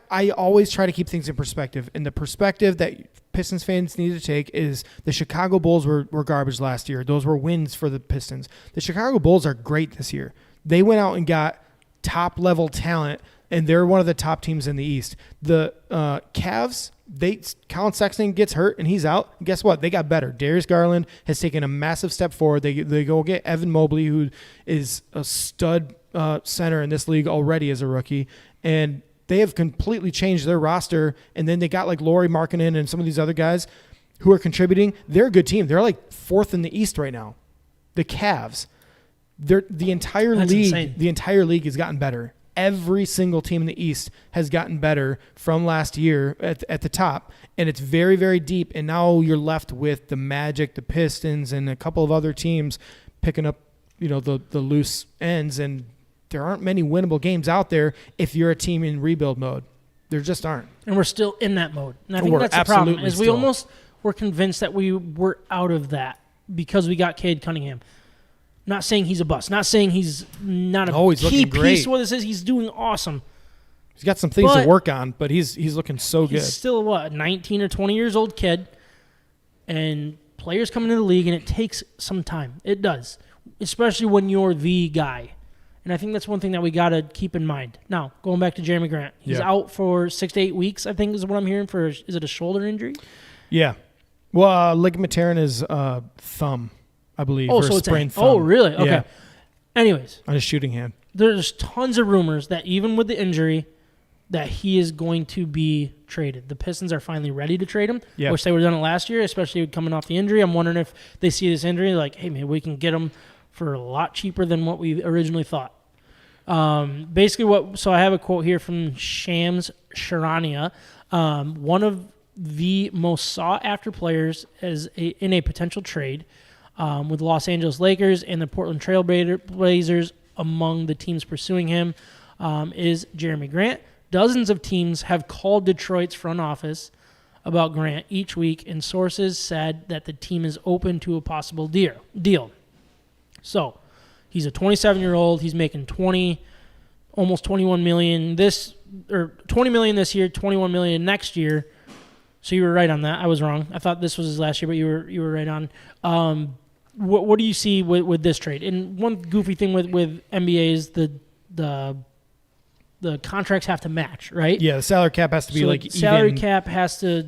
I always try to keep things in perspective. And the perspective that Pistons fans need to take is the Chicago Bulls were garbage last year. Those were wins for the Pistons. The Chicago Bulls are great this year. They went out and got top-level talent, and they're one of the top teams in the East. The Cavs, Colin Sexton gets hurt, and he's out. And guess what? They got better. Darius Garland has taken a massive step forward. They go get Evan Mobley, who is a stud center in this league already as a rookie, and they have completely changed their roster, and then they got like Lauri Markkanen and some of these other guys who are contributing. They're a good team. They're like fourth in the East right now. The Cavs, the entire league has gotten better. every single team in the East has gotten better from last year at the top, and it's very, very deep. And now you're left with the Magic, the Pistons, and a couple of other teams picking up, the loose ends. And there aren't many winnable games out there if you're a team in rebuild mode. There just aren't. And we're still in that mode. And I think that's the problem. Is we almost were convinced that we were out of that because we got Cade Cunningham. Not saying he's a bust. Not saying he's not a key piece. What this is, he's doing awesome. He's got some things to work on, but he's looking so good. He's still, a 19 or 20 years old kid, and players come into the league, and it takes some time. It does, especially when you're the guy. And I think that's one thing that we got to keep in mind. Now, going back to Jeremy Grant, he's out for 6 to 8 weeks, I think is what I'm hearing for. Is it a shoulder injury? Yeah. Well, ligament tear in his thumb, I believe. Oh, so it's sprained thumb. Oh, really? Okay. Yeah. Anyways. On his shooting hand. There's tons of rumors that even with the injury, that he is going to be traded. The Pistons are finally ready to trade him. Yeah. Wish they would have done it last year, especially coming off the injury. I'm wondering if they see this injury like, hey, maybe we can get him for a lot cheaper than what we originally thought. So I have a quote here from Shams Charania. One of the most sought-after players in a potential trade with the Los Angeles Lakers and the Portland Trail Blazers among the teams pursuing him is Jeremy Grant. Dozens of teams have called Detroit's front office about Grant each week, and sources said that the team is open to a possible deal. So he's a 27-year-old. He's making almost $21 million $20 million this year, $21 million next year. So you were right on that. I was wrong. I thought this was his last year, but you were right on. What do you see with this trade? And one goofy thing with NBA is the contracts have to match, right? Yeah, the salary cap has to be even. Salary cap has to.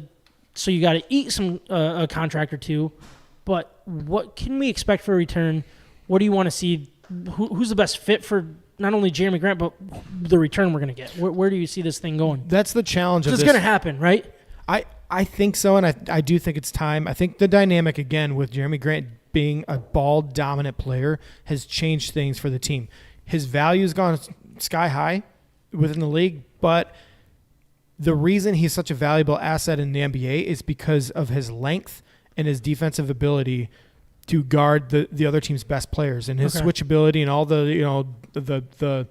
So you got to eat a contract or two. But what can we expect for a return? What do you want to see? Who's the best fit for not only Jeremy Grant, but the return we're going to get? Where do you see this thing going? That's the challenge of this. It's going to happen, right? I think so, and I do think it's time. I think the dynamic, again, with Jeremy Grant being a ball-dominant player has changed things for the team. His value's gone sky high within the league, but the reason he's such a valuable asset in the NBA is because of his length and his defensive ability to guard the other team's best players, and his switchability and all the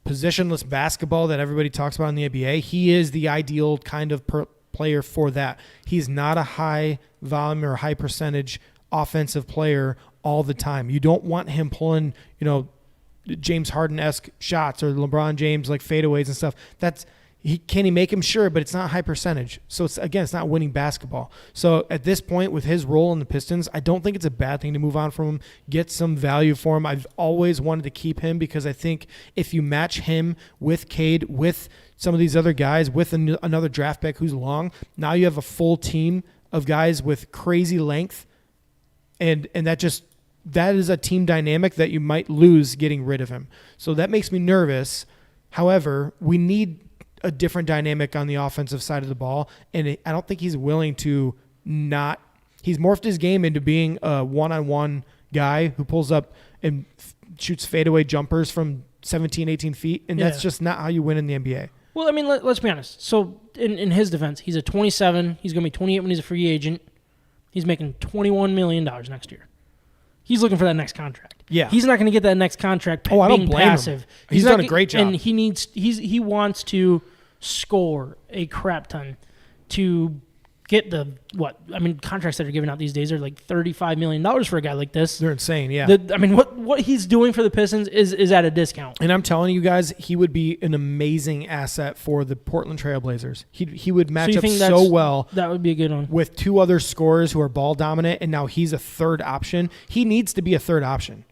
positionless basketball that everybody talks about in the NBA. He is the ideal kind of player for that. He's not a high volume or high percentage offensive player all the time. You don't want him pulling, James Harden-esque shots or LeBron James like fadeaways and stuff. Can he make him? Sure, but it's not high percentage. So it's not winning basketball. So at this point with his role in the Pistons, I don't think it's a bad thing to move on from him, get some value for him. I've always wanted to keep him because I think if you match him with Cade, with some of these other guys, with another draft pick who's long, now you have a full team of guys with crazy length, and that is a team dynamic that you might lose getting rid of him. So that makes me nervous. However, we need a different dynamic on the offensive side of the ball, and I don't think he's willing to not. He's morphed his game into being a one-on-one guy who pulls up and shoots fadeaway jumpers from 17, 18 feet, and that's just not how you win in the NBA. Well, I mean, let's be honest. So in his defense, he's a 27. He's going to be 28 when he's a free agent. He's making $21 million next year. He's looking for that next contract. Yeah. He's not going to get that next contract I don't blame passive. him. He's done a great job. And he wants to score a crap ton to get contracts that are given out these days are like $35 million for a guy like this. They're insane, yeah. What he's doing for the Pistons is at a discount. And I'm telling you guys, he would be an amazing asset for the Portland Trail Blazers. He would match up so well. That would be a good one. With two other scorers who are ball dominant, and now he's a third option. He needs to be a third option.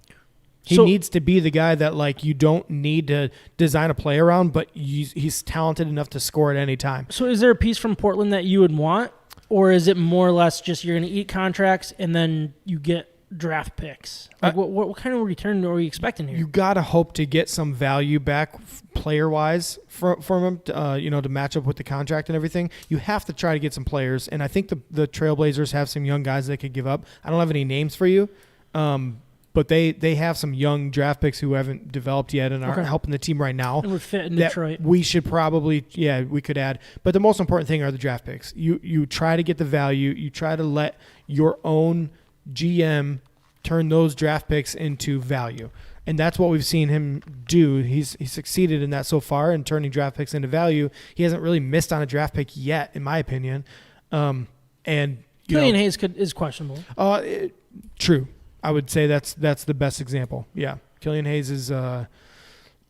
He needs to be the guy that you don't need to design a play around, but he's talented enough to score at any time. So is there a piece from Portland that you would want? Or is it more or less just you're going to eat contracts and then you get draft picks? What kind of return are we expecting here? You got to hope to get some value back player-wise from him, to match up with the contract and everything. You have to try to get some players, and I think the Trailblazers have some young guys they could give up. I don't have any names for you, but But they have some young draft picks who haven't developed yet and aren't helping the team right now. And would fit in Detroit. We should probably, we could add. But the most important thing are the draft picks. You try to get the value. You try to let your own GM turn those draft picks into value. And that's what we've seen him do. He's succeeded in that so far in turning draft picks into value. He hasn't really missed on a draft pick yet, in my opinion. And Killian Hayes is questionable. True. I would say that's the best example. Yeah. Killian Hayes has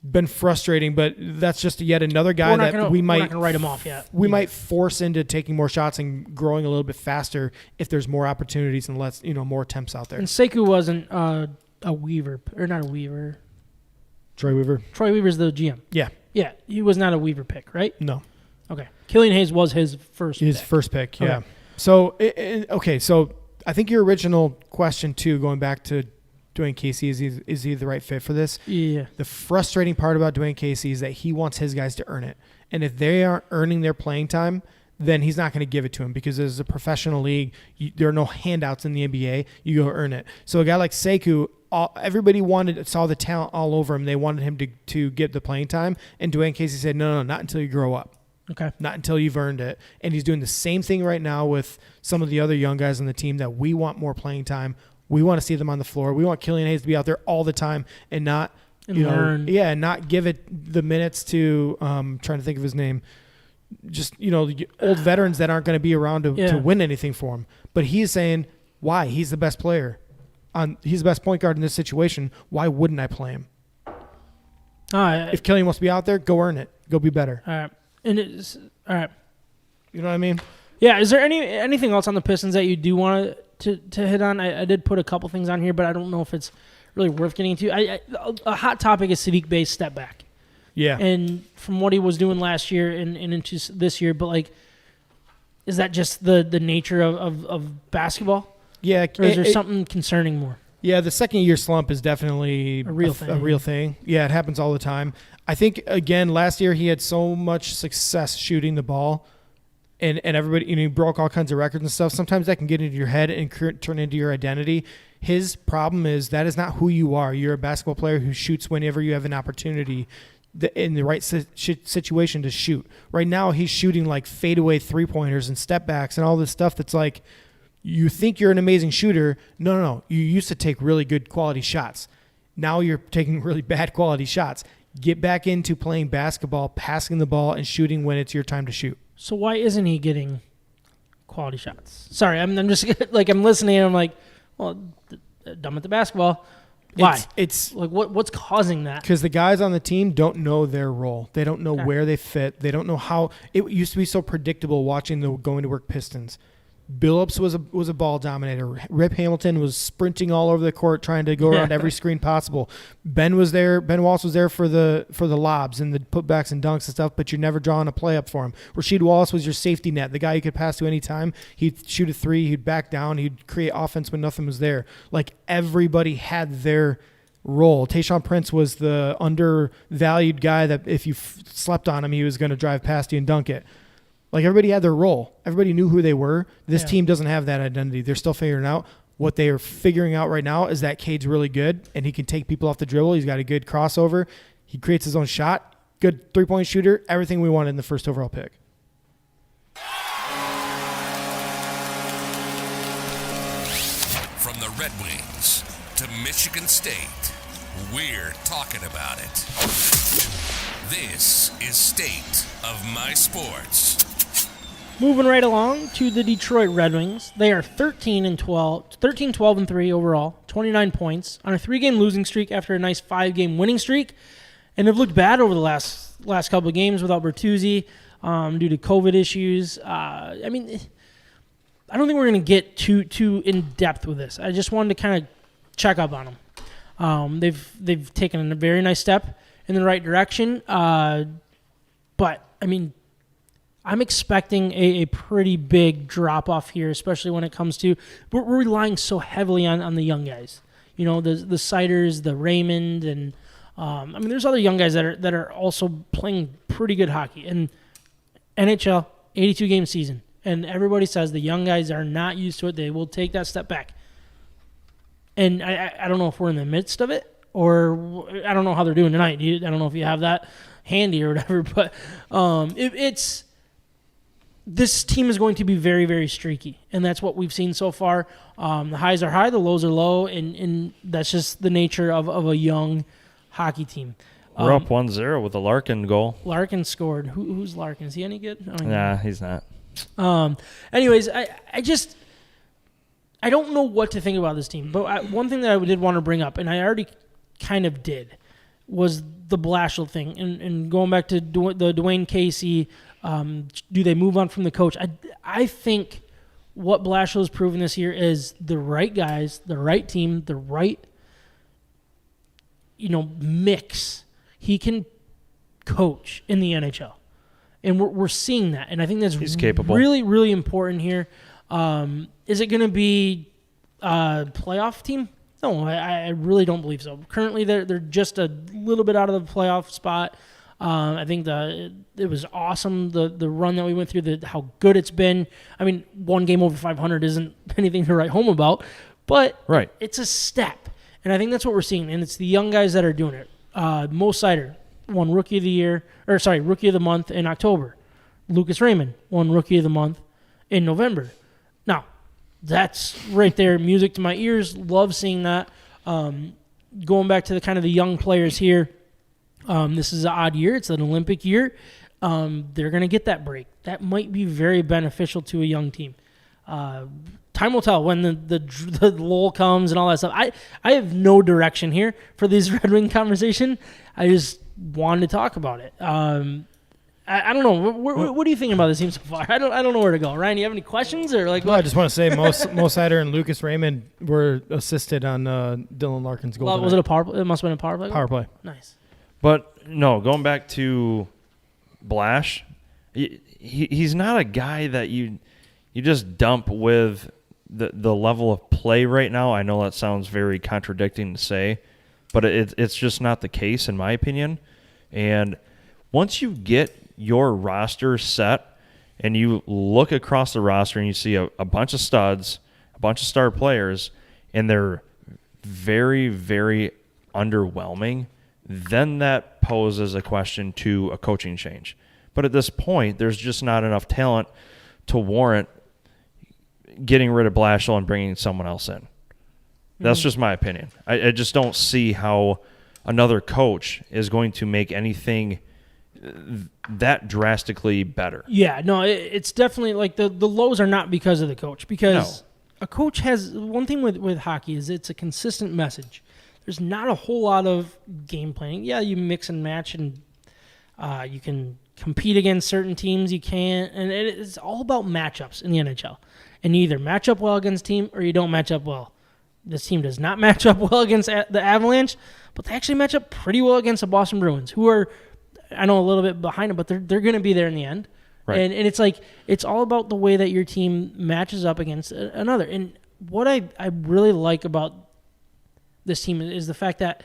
been frustrating, but that's just yet another guy we might not gonna write him off yet. We might force into taking more shots and growing a little bit faster if there's more opportunities and less, more attempts out there. And Sekou wasn't a Weaver, or not a Weaver. Troy Weaver. Troy Weaver's the GM. Yeah. Yeah, he was not a Weaver pick, right? No. Okay. Killian Hayes was his first pick. First pick, yeah. Okay. So I think your original question, too, going back to Dwayne Casey, is he the right fit for this? Yeah. The frustrating part about Dwayne Casey is that he wants his guys to earn it. And if they aren't earning their playing time, then he's not going to give it to him because as a professional league, there are no handouts in the NBA. You go earn it. So a guy like Sekou, everybody saw the talent all over him. They wanted him to get the playing time. And Dwayne Casey said, no, not until you grow up. Okay. Not until you've earned it. And he's doing the same thing right now with some of the other young guys on the team that we want more playing time. We want to see them on the floor. We want Killian Hayes to be out there all the time and not learn. And not give it the minutes to trying to think of his name. Just, the old veterans that aren't going to be around to win anything for him. But he's saying, why? He's the best player. He's the best point guard in this situation. Why wouldn't I play him? If Killian wants to be out there, go earn it. Go be better. All right. And it's all right. You know what I mean? Yeah. Is there anything else on the Pistons that you do want to hit on? I did put a couple things on here, but I don't know if it's really worth getting into. A hot topic is Sadiq Bey's step back. Yeah. And from what he was doing last year and into this year, but is that just the nature of basketball? Yeah. Or is there something concerning more? Yeah, the second-year slump is definitely a real thing. A real thing. Yeah, it happens all the time. I think, again, last year he had so much success shooting the ball, and everybody, he broke all kinds of records and stuff. Sometimes that can get into your head and turn into your identity. His problem is that is not who you are. You're a basketball player who shoots whenever you have an opportunity in the right situation to shoot. Right now, he's shooting fadeaway three-pointers and step-backs and all this stuff that's you think you're an amazing shooter. No. You used to take really good quality shots. Now you're taking really bad quality shots. Get back into playing basketball, passing the ball, and shooting when it's your time to shoot. So why isn't he getting quality shots? Sorry, I'm just I'm listening and I'm like, well, dumb at the basketball. Why? It's what's causing that? Because the guys on the team don't know their role. They don't know where they fit. They don't know how. It used to be so predictable watching the going to work Pistons. Billups was a ball dominator. Rip Hamilton was sprinting all over the court trying to go around every screen possible. Ben was there. Ben Wallace was there for the lobs and the putbacks and dunks and stuff, but you're never drawing a play up for him. Rasheed Wallace was your safety net, the guy you could pass to any time. He'd shoot a three, he'd back down, he'd create offense when nothing was there. Everybody had their role. Tayshaun Prince was the undervalued guy that if you slept on him, he was going to drive past you and dunk it. Everybody had their role. Everybody knew who they were. This team doesn't have that identity. They're still figuring it out. What they are figuring out right now is that Cade's really good, and he can take people off the dribble. He's got a good crossover. He creates his own shot. Good three-point shooter. Everything we wanted in the first overall pick. From the Red Wings to Michigan State, we're talking about it. This is State of My Sports. Moving right along to the Detroit Red Wings. They are 13-12-3 overall, 29 points on a 3-game losing streak after a nice 5-game winning streak, and have looked bad over the last couple of games without Bertuzzi due to COVID issues. I don't think we're going to get too in depth with this. I just wanted to kind of check up on them. They've taken a very nice step in the right direction, but I'm expecting a pretty big drop-off here, especially when it comes to – we're relying so heavily on the young guys. The Siders, the Raymond, and there's other young guys that are also playing pretty good hockey. And NHL, 82-game season, and everybody says the young guys are not used to it. They will take that step back. And I don't know if we're in the midst of it, or I don't know how they're doing tonight. I don't know if you have that handy or whatever, but it's this team is going to be very, very streaky, and that's what we've seen so far. The highs are high, the lows are low, and that's just the nature of a young hockey team. We're up 1-0 with a Larkin goal. Larkin scored. Who's Larkin? Is he any good? Nah, he's not. Anyways, I don't know what to think about this team, but one thing that I did want to bring up, and I already kind of did, was the Blashill thing, and going back to the Dwayne Casey. Do they move on from the coach? I think what Blashill has proven this year is the right guys, the right team, the right mix. He can coach in the NHL, and we're seeing that. And I think he's capable. Really, really important here. Is it going to be a playoff team? No, I really don't believe so. Currently, they're just a little bit out of the playoff spot. I think it was awesome, the run that we went through, how good it's been. I mean, one game over 500 isn't anything to write home about, but it's a step. And I think that's what we're seeing, and it's the young guys that are doing it. Mo Seider won Rookie of the Month in October. Lucas Raymond won Rookie of the Month in November. Now, that's right there, music to my ears. Love seeing that. Going back to the kind of the young players here, this is an odd year. It's an Olympic year. They're going to get that break. That might be very beneficial to a young team. Time will tell when the lull comes and all that stuff. I have no direction here for this Red Wing conversation. I just wanted to talk about it. I don't know. What do you think about this team so far? I don't know where to go. Ryan, do you have any questions or like? No, I just want to say Mo Seider and Lucas Raymond were assisted on Dylan Larkin's goal. Well, was it a power play? It must have been a power play. Power play. Nice. But no, going back to Blash, he's not a guy that you just dump with the level of play right now. I know that sounds very contradicting to say, but it's just not the case in my opinion. And once you get your roster set and you look across the roster and you see a bunch of studs, a bunch of star players, and they're very, very underwhelming, then that poses a question to a coaching change. But at this point, there's just not enough talent to warrant getting rid of Blashill and bringing someone else in. That's just my opinion. I just don't see how another coach is going to make anything that drastically better. Yeah, no, it's definitely like the lows are not because of the coach. Because a coach has one thing with hockey is it's a consistent message. There's not a whole lot of game planning. Yeah, you mix and match, and you can compete against certain teams. You can't, and it's all about matchups in the NHL. And you either match up well against a team or you don't match up well. This team does not match up well against the Avalanche, but they actually match up pretty well against the Boston Bruins, who are, I know, a little bit behind them, but they're going to be there in the end. Right. And it's like it's all about the way that your team matches up against another. And what I really like about this team is the fact that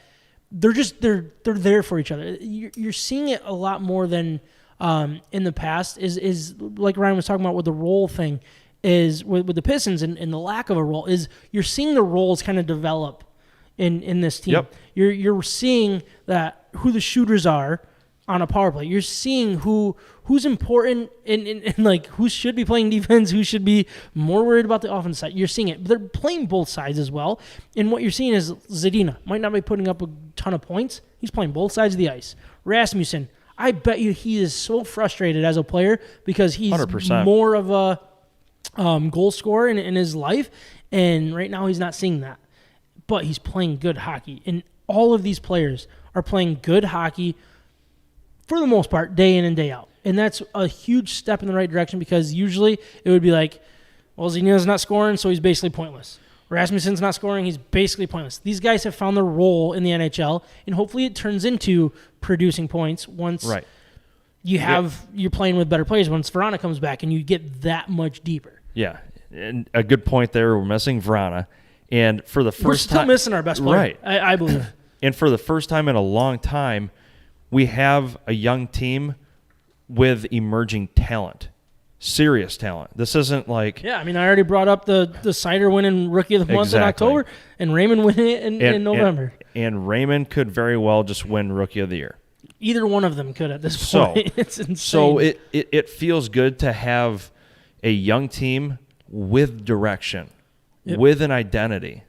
they're there for each other. You're seeing it a lot more than in the past. Is like Ryan was talking about with the role thing, is with the Pistons and the lack of a role, is you're seeing the roles kind of develop in this team. Yep. You're seeing that who the shooters are on a power play. You're seeing who's important and like who should be playing defense, who should be more worried about the offense side. You're seeing it. But they're playing both sides as well. And what you're seeing is Zadina might not be putting up a ton of points. He's playing both sides of the ice. Rasmussen, I bet you he is so frustrated as a player because he's 100%. more of a goal scorer in his life. And right now he's not seeing that. But he's playing good hockey. And all of these players are playing good hockey for the most part, day in and day out. And that's a huge step in the right direction because usually it would be like, well, Zadina's not scoring, so he's basically pointless. Rasmussen's not scoring, he's basically pointless. These guys have found their role in the NHL, and hopefully it turns into producing points once you're playing with better players, once Vrana comes back, and you get that much deeper. Yeah, and a good point there. We're missing Vrana, and for the first time... We're still missing our best player, right. I believe. And for the first time in a long time, we have a young team with emerging talent. serious talent. This isn't like... Yeah, I mean, I already brought up the Cider winning Rookie of the Month in October and Raymond winning it in November. And Raymond could very well just win Rookie of the Year. Either one of them could at this point. It's insane. So it feels good to have a young team with direction, with an identity.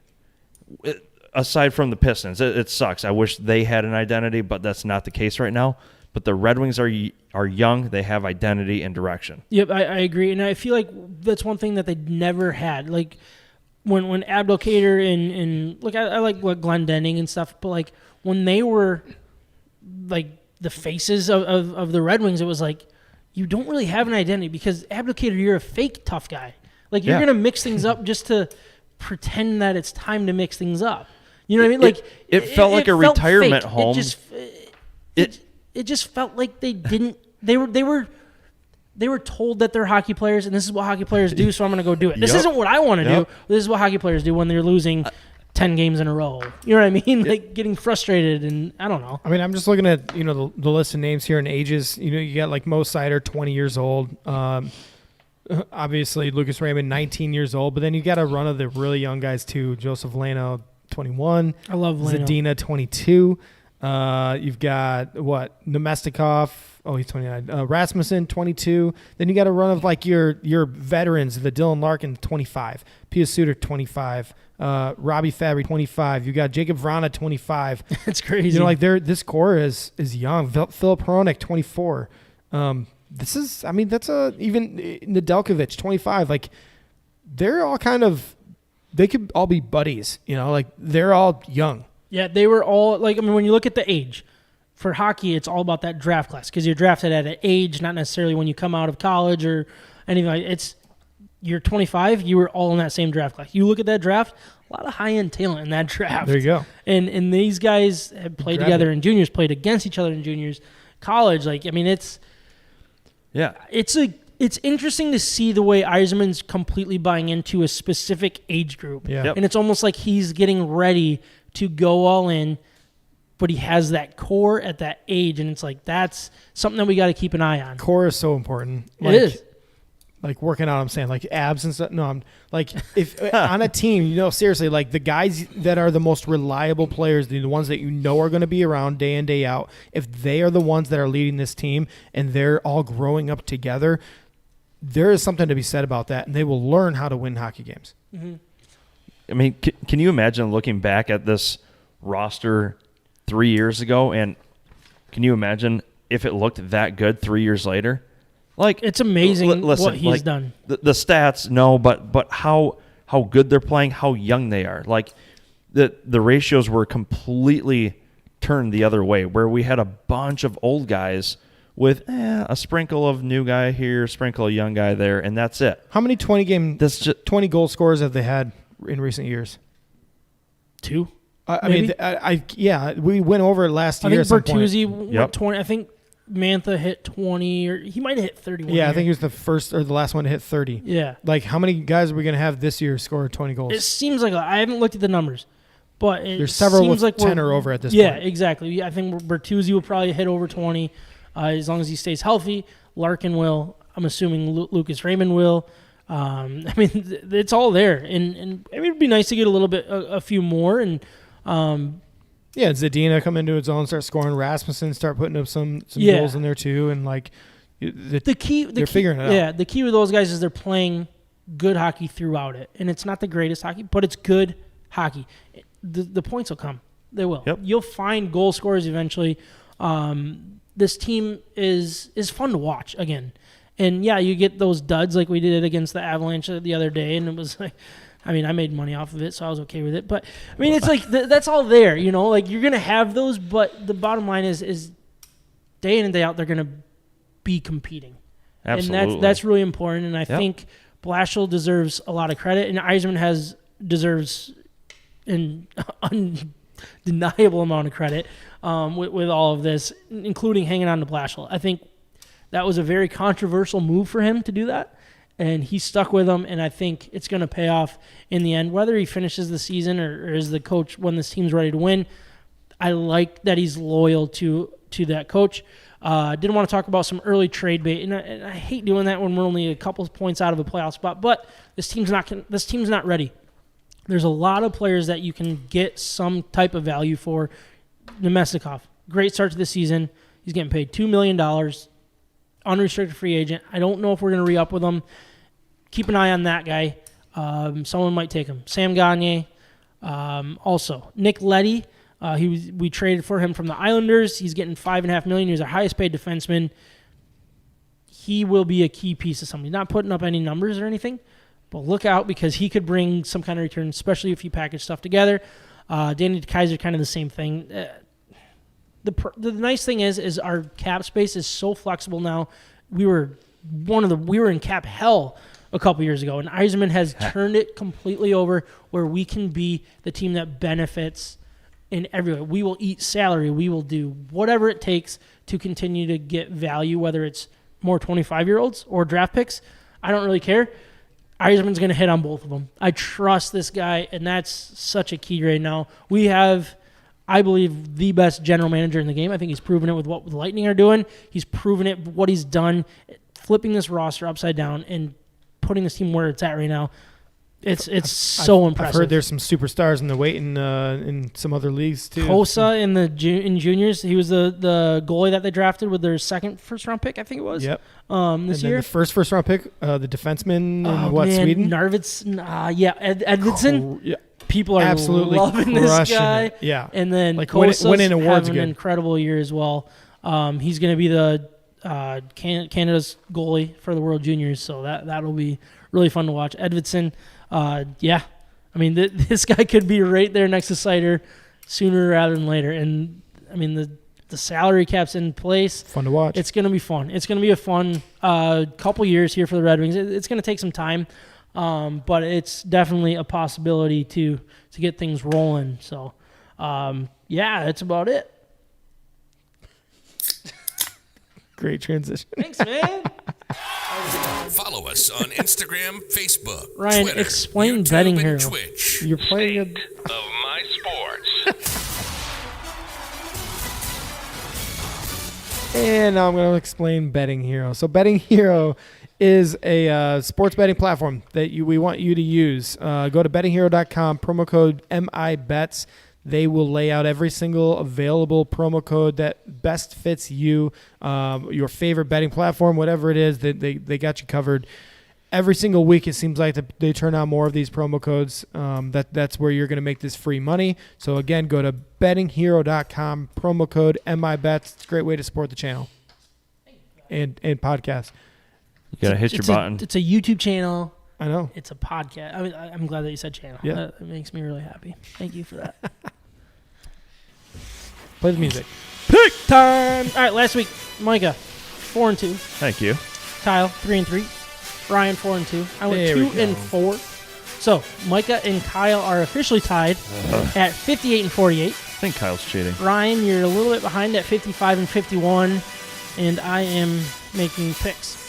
Aside from the Pistons, it sucks. I wish they had an identity, but that's not the case right now. But the Red Wings are young. They have identity and direction. Yep, I agree. And I feel like that's one thing that they never had. Like when Abdelkader and like I like what Glenn Denning and stuff, but like when they were like the faces of the Red Wings, it was like you don't really have an identity because Abdelkader, you're a fake tough guy. Like you're gonna mix things up just to pretend that it's time to mix things up. You know what I mean? Like it felt like a retirement home. It just felt like they didn't. They were told that they're hockey players and this is what hockey players do. So I'm gonna go do it. This isn't what I want to do. This is what hockey players do when they're losing 10 games in a row. You know what I mean? Like getting frustrated and I don't know. I mean, I'm just looking at the list of names here and ages. You got like Mo Sider, 20 years old. Obviously, Lucas Raymond, 19 years old. But then you got a run of the really young guys too. Joseph Leno, 21. I love Leno. Zadina, 22. You've got Nemestikov. Oh, he's 29. Rasmussen, 22. Then you got a run of like your veterans, the Dylan Larkin, 25. Pia Suter, 25. Robbie Fabry, 25. You got Jacob Vrana, 25. It's crazy. This core is young. Philip Hronik, 24. That's even Nedeljkovic, 25. Like they're all they could all be buddies. Like they're all young. Yeah, they were all like. I mean, when you look at the age for hockey, it's all about that draft class because you're drafted at an age, not necessarily when you come out of college or anything. You're 25. You were all in that same draft class. You look at that draft, a lot of high end talent in that draft. There you go. And these guys have played together in juniors, played against each other in juniors, college. Like I mean, it's interesting to see the way Yzerman's completely buying into a specific age group. Yeah. And it's almost like he's getting ready to go all in, but he has that core at that age, and it's like that's something that we got to keep an eye on. Core is so important. It is. Like working out, I'm saying like abs and stuff. No, I'm like if on a team, seriously, like the guys that are the most reliable players, the ones that are going to be around day in, day out, if they are the ones that are leading this team and they're all growing up together, there is something to be said about that, and they will learn how to win hockey games. Mm-hmm. I mean, can you imagine looking back at this roster 3 years ago, and can you imagine if it looked that good 3 years later? Like it's amazing what he's done. The stats, no, but how good they're playing, how young they are. Like the ratios were completely turned the other way, where we had a bunch of old guys with a sprinkle of new guy here, sprinkle of young guy there, and that's it. How many 20 goal scorers have they had in recent years? 2. We went over it last year. I think Bertuzzi went 20. I think Mantha hit 20, or he might have hit 31. Yeah, I think he was the first or the last one to hit 30. Yeah. Like, how many guys are we going to have this year score 20 goals? It seems like I haven't looked at the numbers, but there's several with like 10 or over at this point. Yeah, exactly. I think Bertuzzi will probably hit over 20 as long as he stays healthy. Larkin will. I'm assuming Lucas Raymond will. I mean, it's all there, and I mean, it'd be nice to get a few more, and Zadina come into its own, start scoring. Rasmussen start putting up some goals in there too, and like they're figuring it out. Yeah, the key with those guys is they're playing good hockey throughout it, and it's not the greatest hockey, but it's good hockey. The points will come; they will. Yep. You'll find goal scorers eventually. This team is fun to watch again. And, yeah, you get those duds like we did against the Avalanche the other day, and it was like, I mean, I made money off of it, so I was okay with it. But, I mean, it's like that's all there, Like, you're going to have those, but the bottom line is day in and day out, they're going to be competing. Absolutely. And that's really important, and I think Blashill deserves a lot of credit, and Yzerman deserves an undeniable amount of credit with all of this, including hanging on to Blashill. I think that was a very controversial move for him to do that, and he stuck with them, and I think it's going to pay off in the end. Whether he finishes the season or is the coach when this team's ready to win, I like that he's loyal to that coach. Didn't want to talk about some early trade bait, and I hate doing that when we're only a couple points out of a playoff spot. But this team's not ready. There's a lot of players that you can get some type of value for. Nemestikov, great start to the season. He's getting paid $2 million, unrestricted free agent. I don't know if we're going to re-up with him. Keep an eye on that guy. Someone might take him. Sam Gagne. Also, Nick Leddy. We traded for him from the Islanders. He's getting $5.5 million. He's our highest paid defenseman. He will be a key piece of something. Not putting up any numbers or anything, but look out because he could bring some kind of return, especially if you package stuff together. Danny DeKeyser, kind of the same thing. The nice thing is our cap space is so flexible now. We were in cap hell a couple years ago, and Heisman has turned it completely over where we can be the team that benefits in every way. We will eat salary. We will do whatever it takes to continue to get value, whether it's more 25-year-olds or draft picks. I don't really care. Heisman's going to hit on both of them. I trust this guy, and that's such a key right now. We have, I believe, the best general manager in the game. I think he's proven it with what the Lightning are doing. He's proven it, what he's done, flipping this roster upside down and putting this team where it's at right now. It's so impressive. I've heard there's some superstars in the wait in some other leagues too. Kosa in juniors, he was the goalie that they drafted with their second first-round pick, I think it was. Yep. This year. The first-round pick, the defenseman in Sweden? Narvids, Edvinsson. Yeah. People are absolutely loving this guy. It. Yeah. And then like Kosa's winning awards having an incredible year as well. He's going to be the Canada's goalie for the World Juniors, so that'll be really fun to watch. Edvinsson, I mean, this guy could be right there next to Sider sooner rather than later. And, I mean, the salary cap's in place. Fun to watch. It's going to be fun. It's going to be a fun couple years here for the Red Wings. It's going to take some time, but it's definitely a possibility to get things rolling. So, that's about it. Great transition. Thanks, man. Follow us on Instagram, Facebook, Ryan, Twitter, explain YouTube, Betting and Hero. Twitch. You're playing of my sports. And now I'm going to explain Betting Hero. So Betting Hero is a sports betting platform that we want you to use. Go to bettinghero.com, promo code MIBETS. They will lay out every single available promo code that best fits you, your favorite betting platform, whatever it is. They got you covered. Every single week, it seems like they turn out more of these promo codes. That's where you're going to make this free money. So, again, go to bettinghero.com, promo code MIBETS. It's a great way to support the channel and podcast. You got to hit your button. It's a YouTube channel. I know. It's a podcast. I mean, I'm glad that you said channel. Yeah. That makes me really happy. Thank you for that. Play the music. Pick time. All right, last week, Micah, 4-2. Thank you. Kyle, 3-3. Ryan, 4-2. I went 2-4. So Micah and Kyle are officially tied at 58 and 48. I think Kyle's cheating. Ryan, you're a little bit behind at 55 and 51, and I am making picks.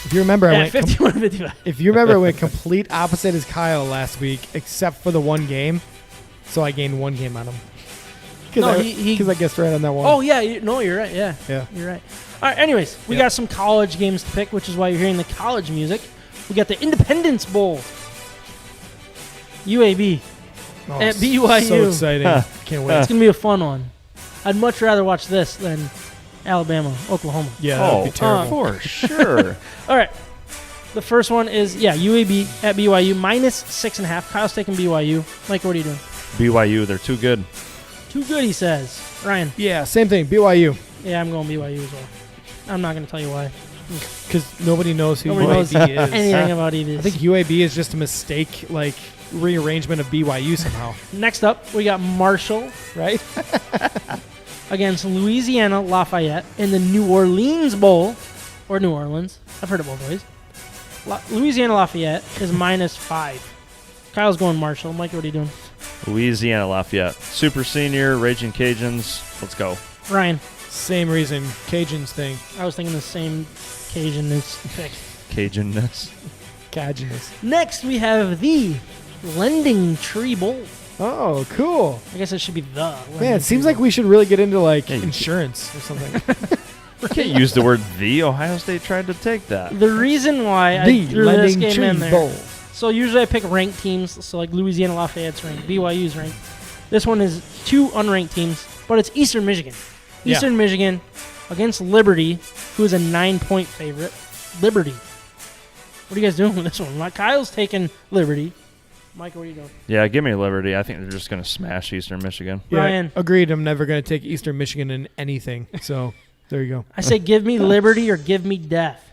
If you remember, I went 51 and 55. If you remember, I went complete opposite as Kyle last week, except for the one game. So I gained one game on him. Because I guessed right on that one. Oh, yeah. You're right. Yeah. You're right. All right, anyways, we got some college games to pick, which is why you're hearing the college music. We got the Independence Bowl. UAB at BYU. So exciting. Can't wait. It's going to be a fun one. I'd much rather watch this than Alabama, Oklahoma. Yeah, that would be terrible. For sure. All right. The first one is, UAB at BYU, minus 6.5. Kyle's taking BYU. Mike, what are you doing? BYU, they're too good. Too good, he says. Ryan. Yeah, same thing. BYU. Yeah, I'm going BYU as well. I'm not going to tell you why. Because nobody knows who Nobody knows UAB is. anything about either. I think UAB is just a mistake, like rearrangement of BYU somehow. Next up, we got Marshall, right? Against Louisiana Lafayette in the New Orleans Bowl, or New Orleans. I've heard it both ways. Louisiana Lafayette is minus 5. Kyle's going Marshall. Mike, what are you doing? Louisiana Lafayette. Super Senior, Raging Cajuns. Let's go. Ryan. Same reason. Cajuns thing. I was thinking the same Cajun-ness pick. Cajunness. Cajunness. Next, we have the Lending Tree Bowl. Oh, cool. I guess it should be the Lending Man, it seems Tree like we should really get into, like, insurance or something. You can't use the word the. Ohio State tried to take that. The reason why I threw this game in there. So usually I pick ranked teams. So like Louisiana Lafayette's ranked, BYU's ranked. This one is 2 unranked teams, but it's Eastern Michigan. Eastern Michigan against Liberty, who is a 9-point favorite. Liberty. What are you guys doing with this one? Kyle's taking Liberty. Michael, what are you doing? Yeah, give me Liberty. I think they're just going to smash Eastern Michigan. Yeah, Ryan. Agreed. I'm never going to take Eastern Michigan in anything. So there you go. I say give me Liberty or give me death.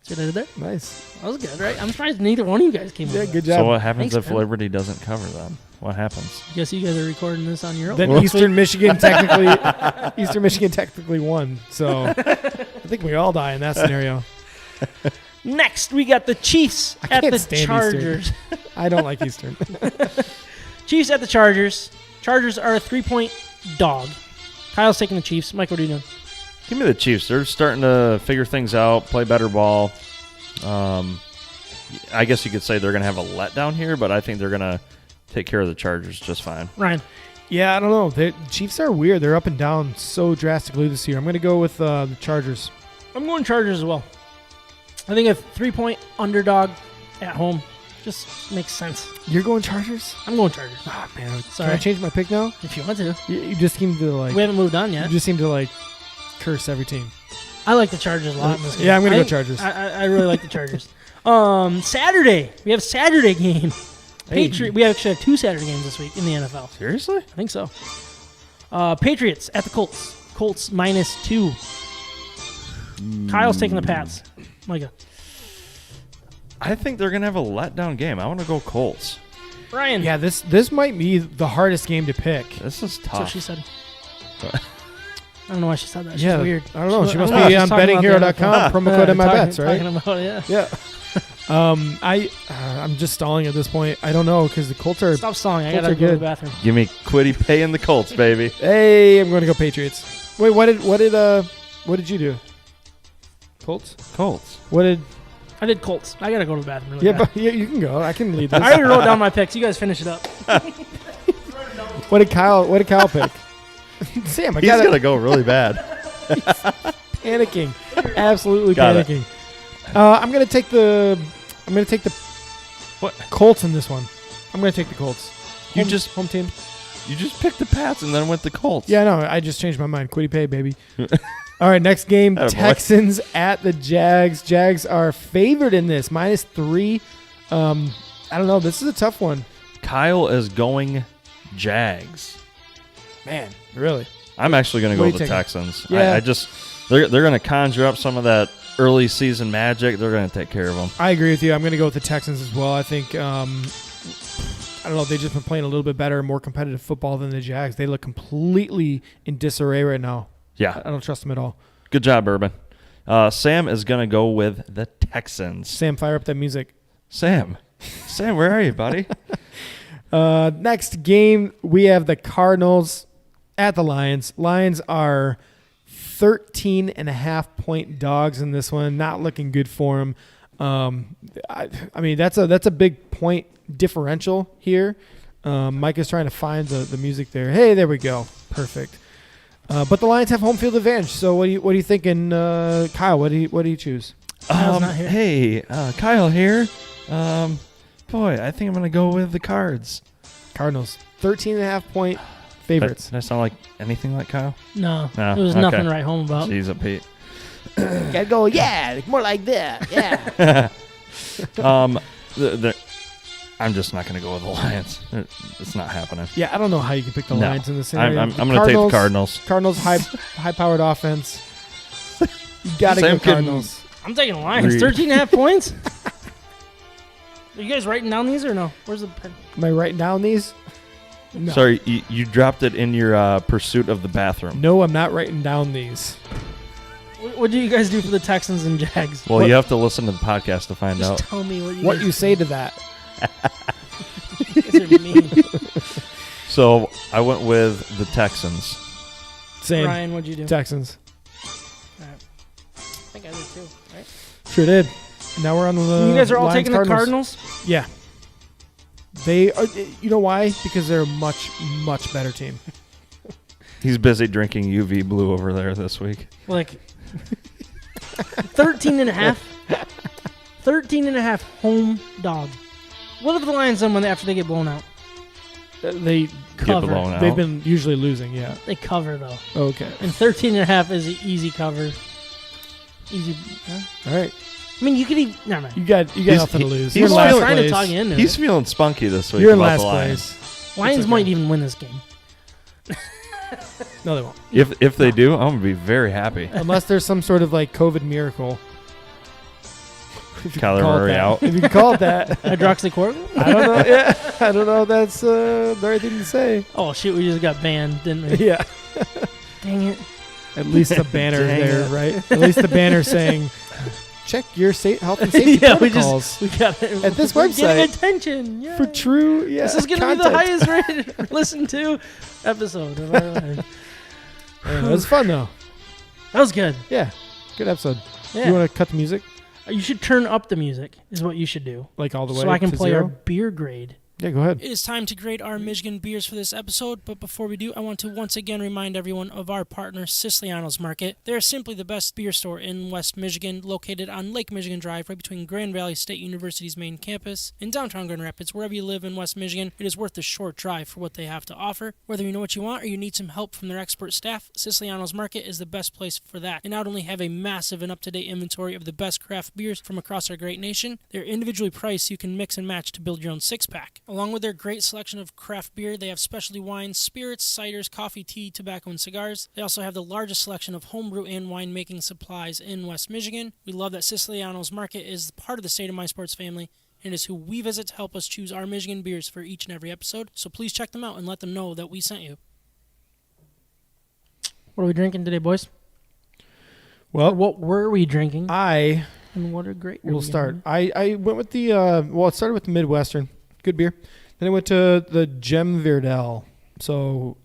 See what I did there? Nice. That was good, right? I'm surprised neither one of you guys came up with good that. job. So what happens Thanks, if man. Liberty doesn't cover them? What happens? Guess you guys are recording this on your own. Then Eastern Michigan technically won. So I think we all die in that scenario. Next, we got the Chiefs at can't the stand Chargers. I don't like Eastern. Chiefs at the Chargers. Chargers are a 3-point dog. Kyle's taking the Chiefs. Mike, what are you doing? Give me the Chiefs. They're starting to figure things out, play better ball. I guess you could say they're going to have a letdown here, but I think they're going to take care of the Chargers just fine. Ryan. Yeah, I don't know. The Chiefs are weird. They're up and down so drastically this year. I'm going to go with the Chargers. I'm going Chargers as well. I think a 3-point underdog at home just makes sense. You're going Chargers? I'm going Chargers. Oh, man. Sorry. Can I change my pick now? If you want to. You just seem to like. We haven't moved on You yet. just seem to like curse every team. I like the Chargers a lot in this game. Yeah, I'm going to go Chargers. I really like the Chargers. Saturday. We have a Saturday game. Hey. We actually have 2 Saturday games this week in the NFL. Seriously? I think so. Patriots at the Colts. Colts -2. Kyle's taking the Pats. Micah. I think they're going to have a letdown game. I want to go Colts. Ryan. Yeah, this might be the hardest game to pick. This is That's what tough. she said. I don't know why she said that. She's Yeah, weird. I don't know. She must I don't know. be She's on talking about the bettinghero.com. Promo code in my bets, right? Talking about it, yeah. Yeah. I'm just stalling at this point. I don't know because the Colts are. Stop stalling. I Colts gotta are go to the good. bathroom. Give me Quiddy Pay and the Colts, baby. Hey, I'm going to go Patriots. Wait, what did you do? Colts. Colts. What did? I did Colts. I gotta go to the bathroom. Really Yeah, bad. but you can go. I can lead this. I already wrote down my picks. You guys finish it up. What did Kyle pick? Sam, I He's got going to go really bad. panicking, absolutely Got it. panicking. I'm gonna take the What? Colts in this one. I'm gonna take the Colts. You Home- just- home team. You just picked the Pats and then went the Colts. Yeah, no, I just changed my mind. Quiddy Pay, baby. All right, next game, Attaboy. Texans at the Jags. Jags are favored in this, -3. I don't know. This is a tough one. Kyle is going Jags. Man, really? I'm actually going to What go are with the you taking? Texans. Yeah. I just they're going to conjure up some of that early season magic. They're going to take care of them. I agree with you. I'm going to go with the Texans as well. I think, I don't know, they've just been playing a little bit better, more competitive football than the Jags. They look completely in disarray right now. Yeah. I don't trust them at all. Good job, Urban. Sam is going to go with the Texans. Sam, fire up that music. Sam, where are you, buddy? Next game, we have the Cardinals at the Lions. Lions are 13.5-point dogs in this one. Not looking good for them. I mean, that's a big point differential here. Mike is trying to find the music there. Hey, there we go. Perfect. But the Lions have home field advantage. So what are you thinking, Kyle? What do you choose? Kyle's not here. Hey, Kyle here. Boy, I think I'm going to go with the Cards. Cardinals 13.5-point favorites. Did I sound like anything like Kyle? No, No, there was okay. nothing to write home about. Jeez, Pete. Gotta go. Yeah, more like that. Yeah. I'm just not going to go with the Lions. It's not happening. Yeah, I don't know how you can pick the No. Lions in this I'm scenario. going to take the Cardinals. Cardinals high-powered offense. You gotta Sam go can- Cardinals. I'm taking Lions. Reed. 13.5 points. Are you guys writing down these or no? Where's the pen? Am I writing down these? No. Sorry, you dropped it in your pursuit of the bathroom. No, I'm not writing down these. What do you guys do for the Texans and Jags? Well, you have to listen to the podcast to find Just out. tell me what you What guys you say to that? guys are mean. So I went with the Texans. Same. Ryan, what'd you do? Texans. All right. I think I did too, right? Sure did. Now we're on the you guys are all Lions, taking the Cardinals? Yeah. They are. You know why? Because they're a much, much better team. He's busy drinking UV blue over there this week. Like 13 and a half. 13 and a half home dog. What if the Lions win after they get blown out? They cover. Blown out. They've been usually losing, yeah. They cover, though. Okay. And 13 and a half is an easy cover. Easy. Huh? All right. I mean, you could even... Never mind. You got nothing to lose. He's Well, I'm trying to talk you into He's it. feeling spunky this week. You're in about last the Lions. place. Lions okay. might even win this game. No, they won't. If they do, I'm going to be very happy. Unless there's some sort of like COVID miracle. Kyler Murray out. If you can call it that. Hydroxychloroquine? I don't know. Yeah, I don't know if that's the right thing to say. Oh, shit, we just got banned, didn't we? Yeah. Dang it. At least the banner Dang there, it. right? At least the banner saying, check your health and safety Yeah, protocols. we got it. At this We're website. Getting attention. Yeah. For true, yeah. This is going to be the highest rated listened to episode of our lives. It was fun, though. That was good. Yeah. Good episode. Yeah. You want to cut the music? You should turn up the music, is what you should do. Like all the way so I can to play 0? our beer grade. Yeah, go ahead. It is time to grade our Michigan beers for this episode, but before we do, I want to once again remind everyone of our partner, Siciliano's Market. They are simply the best beer store in West Michigan, located on Lake Michigan Drive, right between Grand Valley State University's main campus and downtown Grand Rapids. Wherever you live in West Michigan, it is worth the short drive for what they have to offer. Whether you know what you want or you need some help from their expert staff, Siciliano's Market is the best place for that. They not only have a massive and up-to-date inventory of the best craft beers from across our great nation, they're individually priced so you can mix and match to build your own six-pack. Along with their great selection of craft beer, they have specialty wines, spirits, ciders, coffee, tea, tobacco, and cigars. They also have the largest selection of homebrew and winemaking supplies in West Michigan. We love that Siciliano's Market is part of the State of My Sports family and is who we visit to help us choose our Michigan beers for each and every episode. So please check them out and let them know that we sent you. What are we drinking today, boys? Well, or what were we drinking? And what a great... We'll start. I went with the... it started with the Midwestern. Good beer. Then I went to the Gem Verdel. So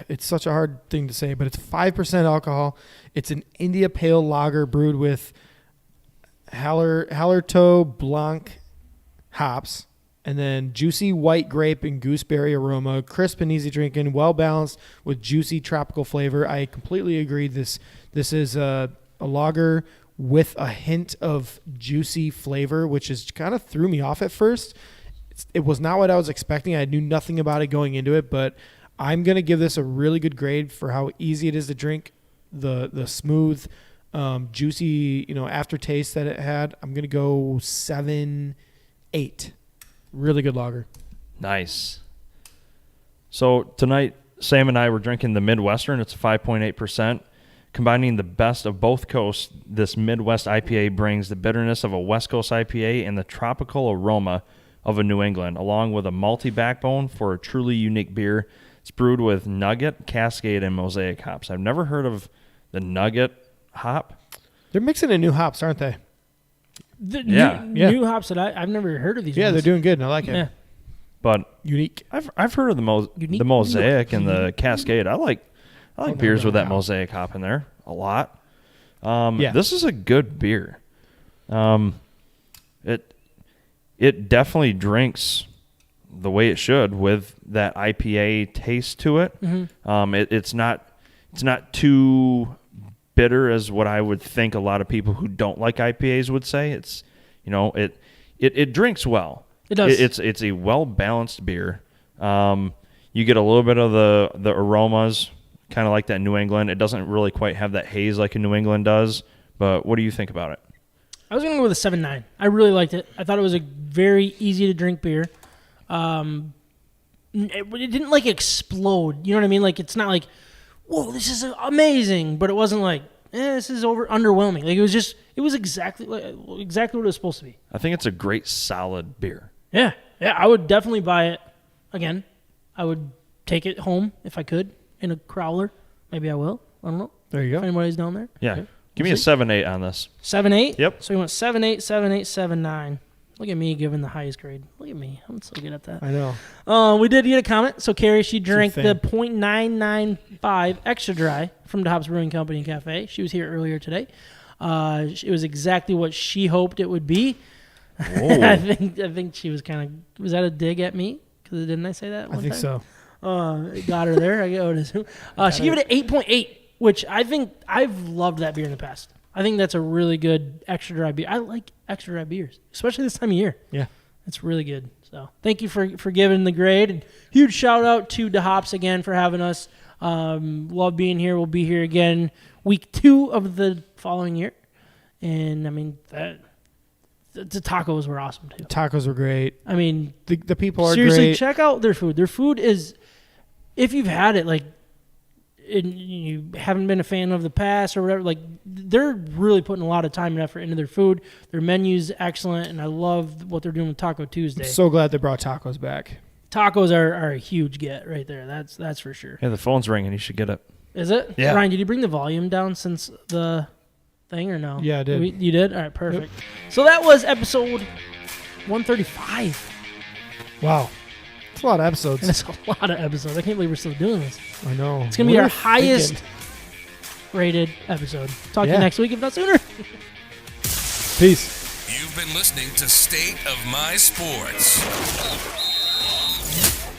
it's such a hard thing to say, but it's 5% alcohol. It's an India Pale Lager brewed with Hallertau Blanc hops, and then juicy white grape and gooseberry aroma, crisp and easy drinking, well balanced with juicy tropical flavor. I completely agree. This is a lager with a hint of juicy flavor, which is kind of threw me off at first. It was not what I was expecting. I knew nothing about it going into it, but I'm going to give this a really good grade for how easy it is to drink, the smooth, juicy, aftertaste that it had. I'm going to go 7-8. Really good lager. Nice. So tonight, Sam and I were drinking the Midwestern. It's 5.8%. Combining the best of both coasts, this Midwest IPA brings the bitterness of a West Coast IPA and the tropical aroma of a New England, along with a malty backbone for a truly unique beer. It's brewed with Nugget, Cascade, and Mosaic hops. I've never heard of the Nugget hop. They're mixing in new hops, aren't they? New hops that I've never heard of these. Yeah, ones. they're doing good, and I like it. Yeah. But unique. I've heard of the Mosaic and the Cascade. I like beers with that Mosaic hop in there a lot. This is a good beer. It definitely drinks the way it should with that IPA taste to it. Mm-hmm. It's not too bitter as what I would think a lot of people who don't like IPAs would say. It's it drinks well. It does. It's a well balanced beer. You get a little bit of the aromas, kind of like that New England. It doesn't really quite have that haze like a New England does. But what do you think about it? I was going to go with a 7.9. I really liked it. I thought it was a very easy to drink beer. It didn't explode. You know what I mean? It's not like, whoa, this is amazing. But it wasn't like, this is underwhelming. It was exactly what it was supposed to be. I think it's a great solid beer. Yeah. I would definitely buy it again. I would take it home if I could in a crowler. Maybe I will. I don't know. There you go. If anybody's down there. Yeah. Okay. Give me a 7.8 on this. 7.8? Yep. So you went 7.8, 7.8, 7.9. Look at me giving the highest grade. Look at me. I'm so good at that. I know. We did get a comment. So Carrie, she drank the .995 Extra Dry from DeHop's Brewing Company and Cafe. She was here earlier today. It was exactly what she hoped it would be. I think she was kind of... Was that a dig at me? Because didn't I say that one I think time? so. Got her there. I would assume. She gave it an 8.8, which I think I've loved that beer in the past. I think that's a really good extra dry beer. I like extra dry beers, especially this time of year. Yeah. It's really good. So thank you for giving the grade. And huge shout out to DeHops again for having us. Love being here. We'll be here again week 2 of the following year. And, I mean, the tacos were awesome, too. Tacos were great. I mean, the people are seriously, great. check out their food. Their food is, if you've had it, like, and you haven't been a fan of the past or whatever, like, they're really putting a lot of time and effort into their food. Their menu's excellent, and I love what they're doing with Taco Tuesday. I'm so glad they brought tacos back. Tacos are a huge get right there. That's for sure. Yeah, the phone's ringing. You should get it. Is it? Yeah. Ryan, did you bring the volume down since the thing or no? Yeah, I did. You did? All right, perfect. Yep. So that was episode 135. Wow. It's a lot of episodes. And it's a lot of episodes. I can't believe we're still doing this. I know. It's going to be our highest rated episode. Talk to you next week, if not sooner. Peace. You've been listening to State of My Sports.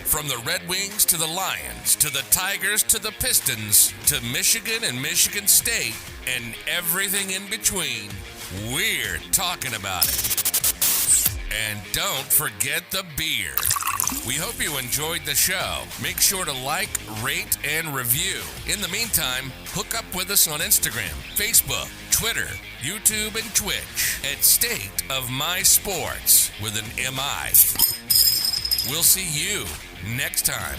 From the Red Wings to the Lions, to the Tigers to the Pistons, to Michigan and Michigan State, and everything in between, we're talking about it. And don't forget the beer. We hope you enjoyed the show. Make sure to like, rate, and review. In the meantime, hook up with us on Instagram, Facebook, Twitter, YouTube, and Twitch at State of My Sports with an MI. We'll see you next time.